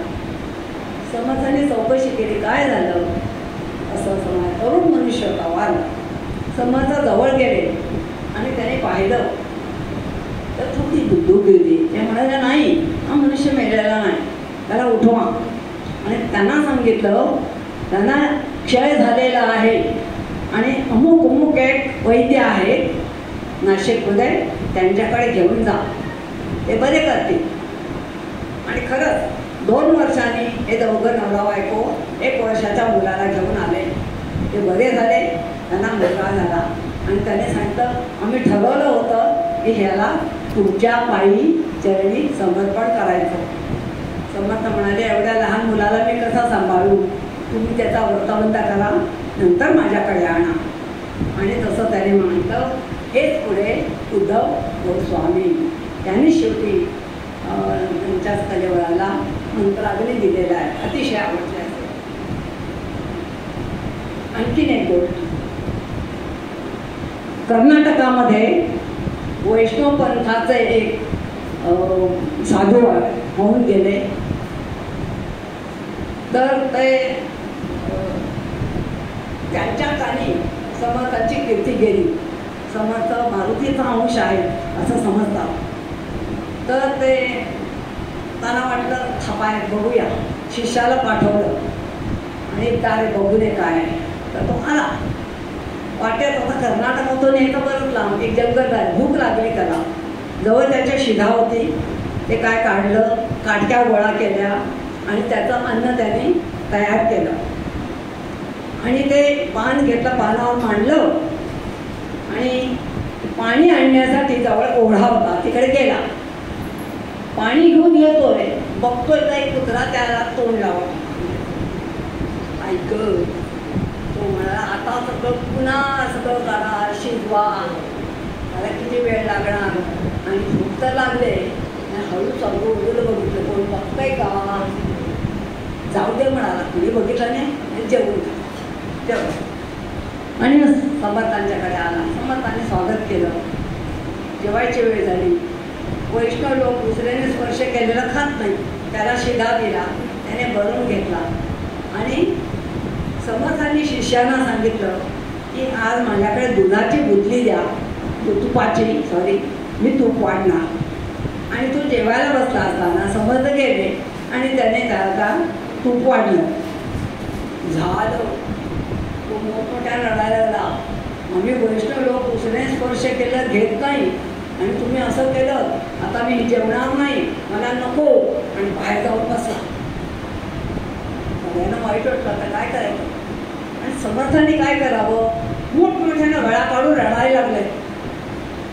समर्थाने चौकशी केली, काय झालं असं. समज तरुण मनुष्य होता, वाल. समर्थ जवळ गेले आणि त्याने पाहिलं तर थोडी बुद्धूक होती. ते म्हणाले, नाही हा मनुष्य मेलेला नाही, त्याला उठवा. आणि त्यांना सांगितलं, त्यांना क्षय झालेला आहे आणि अमुक एक वैद्य आहे नाशिकमध्ये, त्यांच्याकडे घेऊन जा, ते बरे करतील. आणि खरंच 2 वर्षांनी हे दोघं नवरा बायको 1 वर्षाच्या मुलाला घेऊन आले. ते बरे झाले, त्यांना मुलगा झाला. आणि त्याने सांगितलं, आम्ही ठरवलं होतं की ह्याला तुमच्या पायी चरणी समर्पण करायचं. समर्थ म्हणाले, एवढ्या लहान मुलाला मी कसा सांभाळू, तुम्ही त्याचा वृत्तावंत करा, नंतर माझ्याकडे आणा. आणि तसं त्याने म्हटलं. हेच पुढे उद्धव गोस्वामी त्यांनी शेवटी त्यांच्याच कलेवळाला मंत्राग्नी दिलेला आहे, अतिशय आवडले असेल. आणखीन एक गोष्ट, कर्नाटकामध्ये वैष्णव पंथाचे एक साधू होऊन गेले. तर ते त्यांच्या कानी समर्थांची कीर्ती गेली. समर्थ मारुतीचा अंश आहे असं समजतात. तर ते त्यांना वाटलं, थापाय बघूया. शिष्याला पाठवलं आणि काय बघू दे काय. तर तो आला. वाटेत आता कर्नाटकातून यायचं बरंच लांब, एक जंगल आहे, भूक लागली त्याला. जवळ त्याच्या शिधा होती, ते काय काढलं, काटक्या गोळा केल्या आणि त्याचं अन्न त्याने तयार केलं. आणि ते पान घेतलं, पानावर मांडलं आणि पाणी आणण्यासाठी जवळ ओढा होता, तिकडे गेला. पाणी घेऊन येतोय, बघतोय तर एक कुत्रा त्याला तोंड लावत. ऐक, तो म्हणाला, आता सगळं पुन्हा सगळं करा, शिजवा, मला किती वेळ लागणार. आणि भूक तर लागले, हळू चालू उडलं बघितलं, कोण बघताय का? जाऊ दे म्हणाला, कुणी बघितलं नाही, जेवून जेवण. आणि समर्थांच्याकडे आला, समर्थांनी स्वागत केलं. जेवायची वेळ झाली. वैष्णव लोक दुसऱ्याने स्पर्श केलेला खात नाही, त्याला शिधा दिला, त्याने भरून घेतला. आणि समर्थांनी शिष्यांना सांगितलं की आज माझ्याकडे दुधाची बुदली द्या, तुपाची, मी तूप वाढणार. आणि तू जेवायला बसला असताना समर्थ गेले आणि त्याने त्याला तूप वाढलं. झालं, तो मोठमोठ्या रडायला लागला. आम्ही वैष्णव लोक दुसऱ्याने स्पर्श केलं घेत नाही आणि तुम्ही असं केलं, आता मी जेवणार नाही, मला नको, आणि बाहेर जाऊन बसला. सगळ्यांना वाईट वाटलं, तर काय करायचं. आणि समर्थांनी काय करावं, मोठमोठ्यानं गळा काढून रडायला लागले,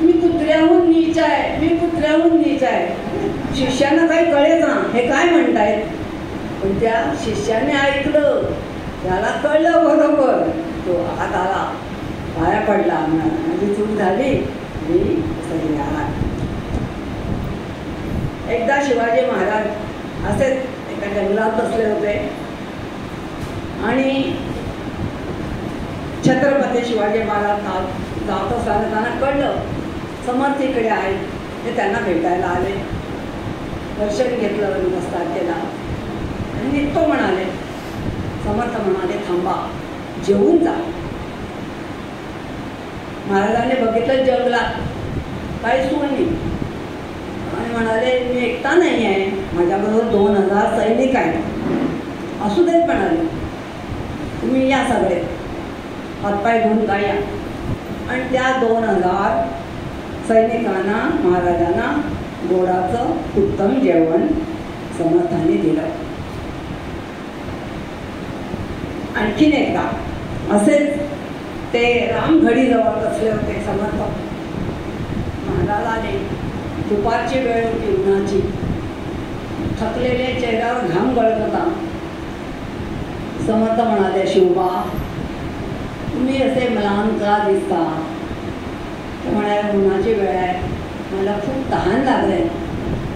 मी कुत्र्याहून नीच आहे, मी कुत्र्याहून नीच आहे. शिष्यांना काही कळेच ना हे काय म्हणतायत. पण त्या शिष्याने ऐकलं, त्याला कळलं बरोबर. तो आत आला, पाया पडला, माझी चूक झाली, मी सगळी आहात. एकदा शिवाजी महाराज असेच एका जंगलात बसले होते आणि छत्रपती शिवाजी महाराज जात असताना त्यांना कळलं समर्थ इकडे आहे, ते त्यांना भेटायला आले. दर्शन घेतलं, नमस्कार केला आणि निघतो म्हणाले. समर्थ म्हणाले, थांबा, जेवून जा. महाराजांनी बघितलं जंगलात काही सोय नाही आणि म्हणाले, मी एकटा नाही आहे, माझ्याबरोबर 2000 सैनिक आहेत. असू देत म्हणाले, तुम्ही या सगळे, हातपाय धुवून का या. आणि त्या 2000 सैनिकांना महाराजांना गोडाचं उत्तम जेवण समर्थांनी दिलं. आणखीन एकदा असेच ते रामघडीजवळ बसले होते समर्थ. महाराज आले, दुपारची वेळ होती, उन्हाची, थकलेले, चेहऱ्यावर घाम गळत होता. समर्थ म्हणाले, शिवबा तुम्ही असे म्लान का दिसता. ते म्हणाले, उन्हाची वेळ आहे, मला खूप तहान लागले,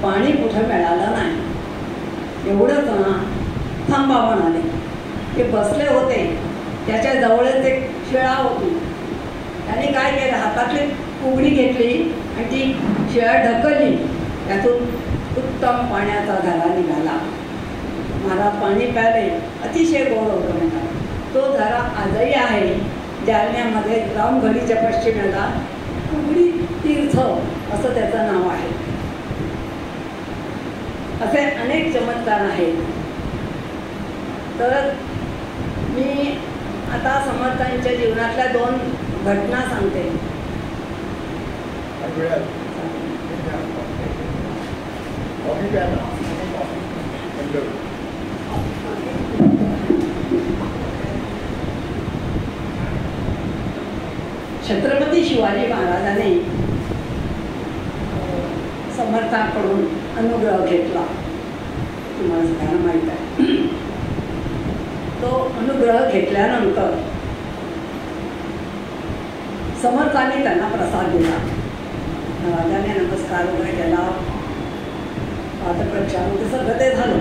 पाणी कुठं मिळालं नाही. एवढंच ना, थांबा म्हणाले. ते बसले होते, त्याच्या जवळच एक शिळा होती. त्याने काय केलं, हातातली उघडी घेतली आणि ती शिळा ढकलली, त्यातून उत्तम पाण्याचा झरा निघाला. महाराज पाणी प्याले, अतिशय गोड होतं म्हणतात. तो झरा आजही आहे जालन्यामध्ये, रामघडीच्या पश्चिमेला उघडी तीर्थ असं त्याचं नाव आहे. असे अनेक चमत्कार आहेत. तर मी आता समर्थांच्या जीवनातल्या 2 घटना सांगते. छत्रपती शिवाजी महाराजांनी समर्थांकडून अनुग्रह घेतला, तुम्हाला सगळ्यांना माहीत आहे. तो अनुग्रह घेतल्यानंतर समर्थांनी त्यांना प्रसाद दिला. महाराजांनी नमस्कार वगैरे केला, पादप्रक्षालन वगैरे सगळं ते झालं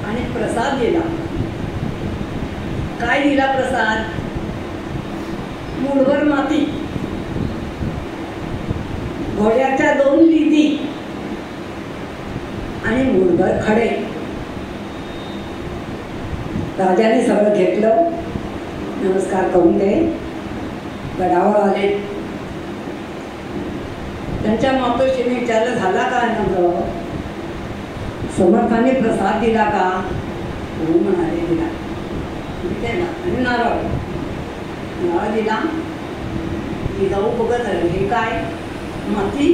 आणि प्रसाद दिला. काय दिला प्रसाद, मूठभर माती, घोड्याच्या 2 लिदी आणि मूठभर खडे. राजाने सगळं घेतलं, नमस्कार करून ते गडावर आले. त्यांच्या मातोश्रीने विचारलं, झाला का अन्न. समर्थाने प्रसाद दिला का. हो म्हणाले, दिला. आणि नारळ दिला. ती जाऊ बघत आली, हे काय, माती,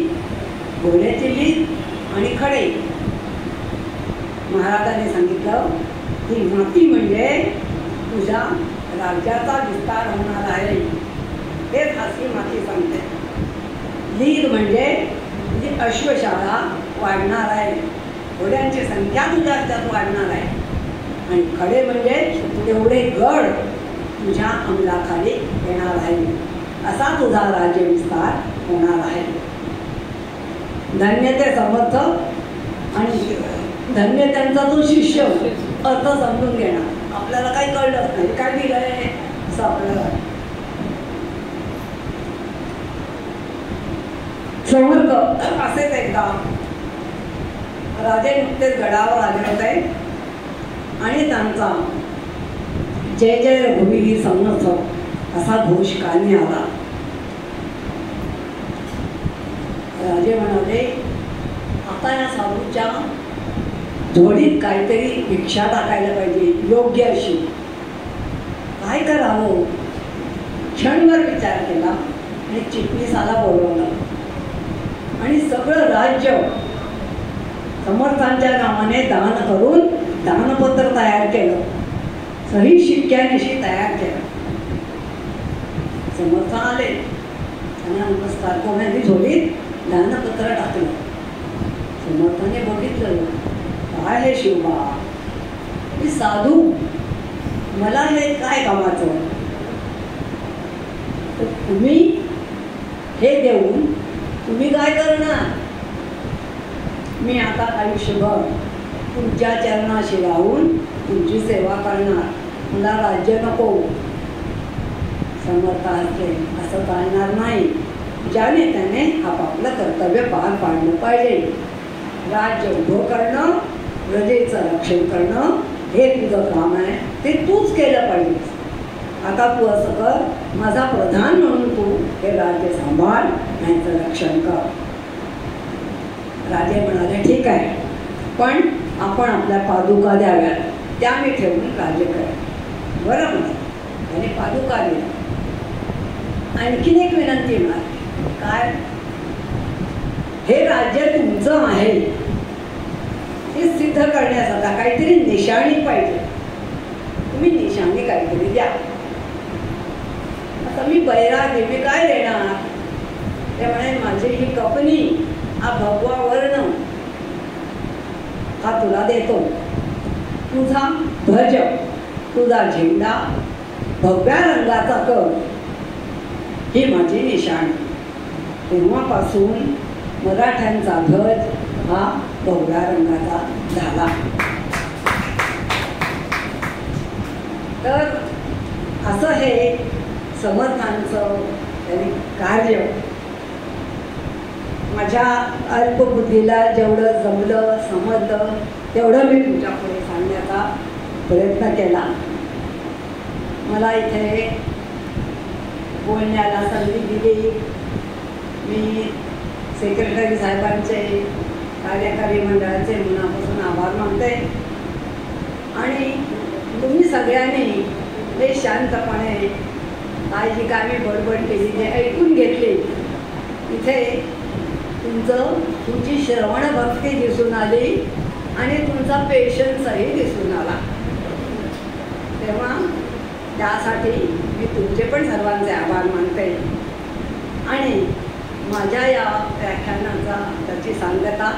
घोड्याची लीद आणि खडे. महाराजांनी सांगितलं की माती म्हणजे तुझ्या राज्याचा विस्तार होणार आहे, तेच अशी माती सांगते. लीद म्हणजे तुझी अश्वशाळा वाढणार आहे, घोड्यांची संख्या तुझ्या त्यात वाढणार आहे. आणि खडे म्हणजे तेवढे गड तुझ्या अंमलाखाली येणार आहे, असा तुझा राज्य विस्तार होणार आहे. धन्य ते समर्थ आणि धन्य त्यांचा तो शिष्य अर्थ समजून घेणार. आपल्याला काही कळलं नाही काय दिलंय असं आपल्याला. समर्थ असेच एकदा राजे नुकतेच गडावर आले होते आणि त्यांचा जय जय रघुवीर समर्थ असा घोष कानी आला. राजे म्हणाले आता या साधूच्या झोडीत काहीतरी भिक्षा टाकायला पाहिजे योग्य अशी. काय करावं क्षणभर विचार केला आणि चिटणीसाला बोलवलं आणि सगळं राज्य समर्थांच्या नावाने दान करून दानपत्र तयार केलं. सही शिक्क्यानिशी तयार केलं. समर्थ आले त्यांना नमस्कार कोणाने झोडीत दानपत्र टाकलं. समर्थाने बघितलं काय हे शिवबा मी साधू मला हे काय कामाचं. तर तुम्ही हे देऊन तुम्ही काय करणार. मी आता आयुष्यभर तुमच्या चरणाशी राहून तुमची सेवा करणार. मला राज्य नको. समर्थ असले असं चालणार नाही. ज्याने त्याने आपापलं कर्तव्य पार पाडलं पाहिजे. राज्य उभं करणं प्रजेचं रक्षण करणं हे तुझं काम आहे. ते तूच केलं पाहिजे. आता तू असं कर माझा प्रधान म्हणून तू हे राज्य सांभाळ यांचं रक्षण कर. राजे म्हणाले ठीक आहे पण आपण आपल्या पादुका द्याव्यात त्या मी ठेवून राज्य करेन. बरं म्हणा त्याने पादुका दिल्या. आणखीन एक विनंती म्हणाली काय हे राज्य तुमचं आहे हे सिद्ध करण्यासाठी काहीतरी निशाणी पाहिजे. तुम्ही निशाणी काहीतरी द्या. आता मी बैरागी मी काय देणार. ते म्हणे माझी ही कपनी हा भगवा वर्ण हा तुला देतो. तुझा ध्वज तुझा झेंडा भगव्या रंगाचा कर ही माझी निशाणी. तेव्हापासून मराठ्यांचा ध्वज हा भगव्या रंगाचा झाला. तर असं हे समर्थांचं कार्य माझ्या अल्पबुद्धीला जेवढं जमलं समजलं तेवढं मी तुमच्या पुढे सांगण्याचा प्रयत्न केला. मला इथे बोलण्याला संधी दिली. मी सेक्रेटरी साहेबांचे कार्यकारी मंडळाचे मनापासून आभार मानते आणि तुम्ही सगळ्यांनी हे शांतपणे काय जी काय मी बडबड केली ते ऐकून घेतली. इथे तुमची श्रवण भक्ती दिसून आली आणि तुमचा पेशन्सही दिसून आला. तेव्हा त्यासाठी मी तुमचे पण सर्वांचे आभार मानते आणि माझ्या या व्याख्यानाचा त्याची सांगता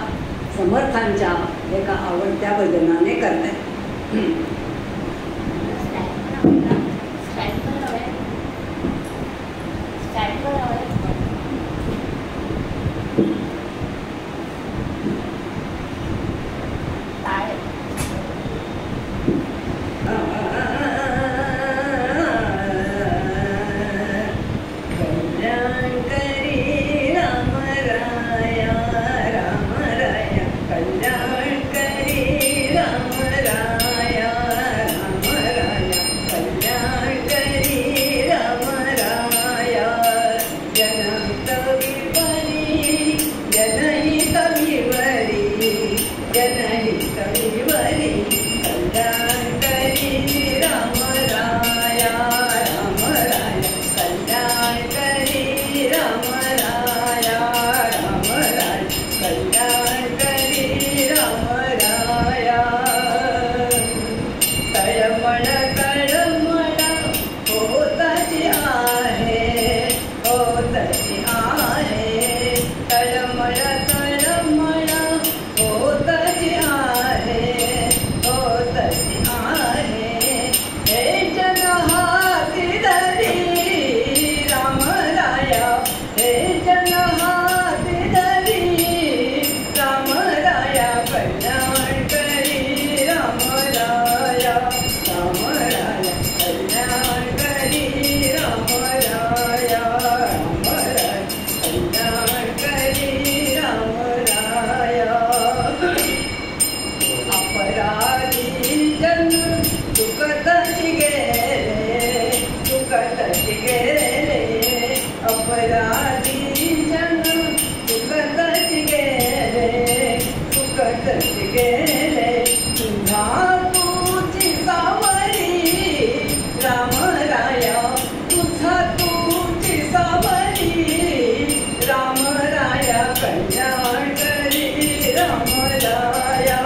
समर्थांच्या एका आवडत्या भजनाने करते. अपराधी जन सुखदच गेले, सुखदच गेले. तुझा तुझी सावरी रामराया, तुझा तुझी सावरी रामराया. कल्याण करी रामराया,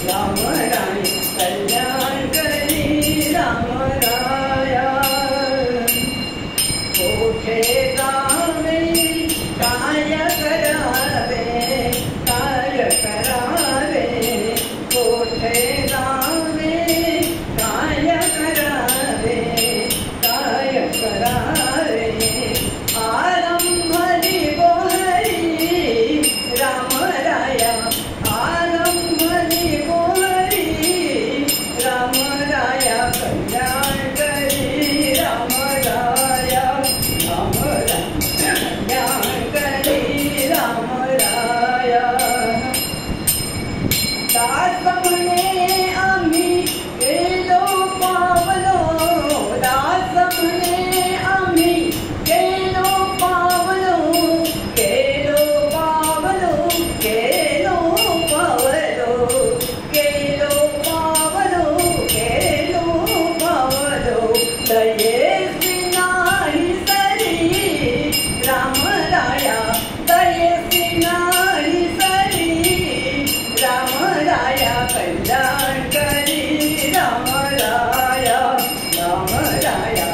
रामराया कल्याण करी रामराया. कोठे जावे काय करावे, काय करावे. कोठे जावे काय करावे, काय करावे. आरंभली गोहरी रामराया, आरंभली गोहरी रामराया. कल्याण करी रामराया, रामराया कल्याण करी रामराया. दास म्हणे आम्ही गेलो पावलो, दास म्हणे आम्ही गेलो पावलो, गेलो पावलो, गेलो पावलो, गेलो पावलो, गेलो पावलो. दयेसी नाही सरी रामराया, दयेसी नाही सरी रामराया. कल्याण करी रामराया, रामराया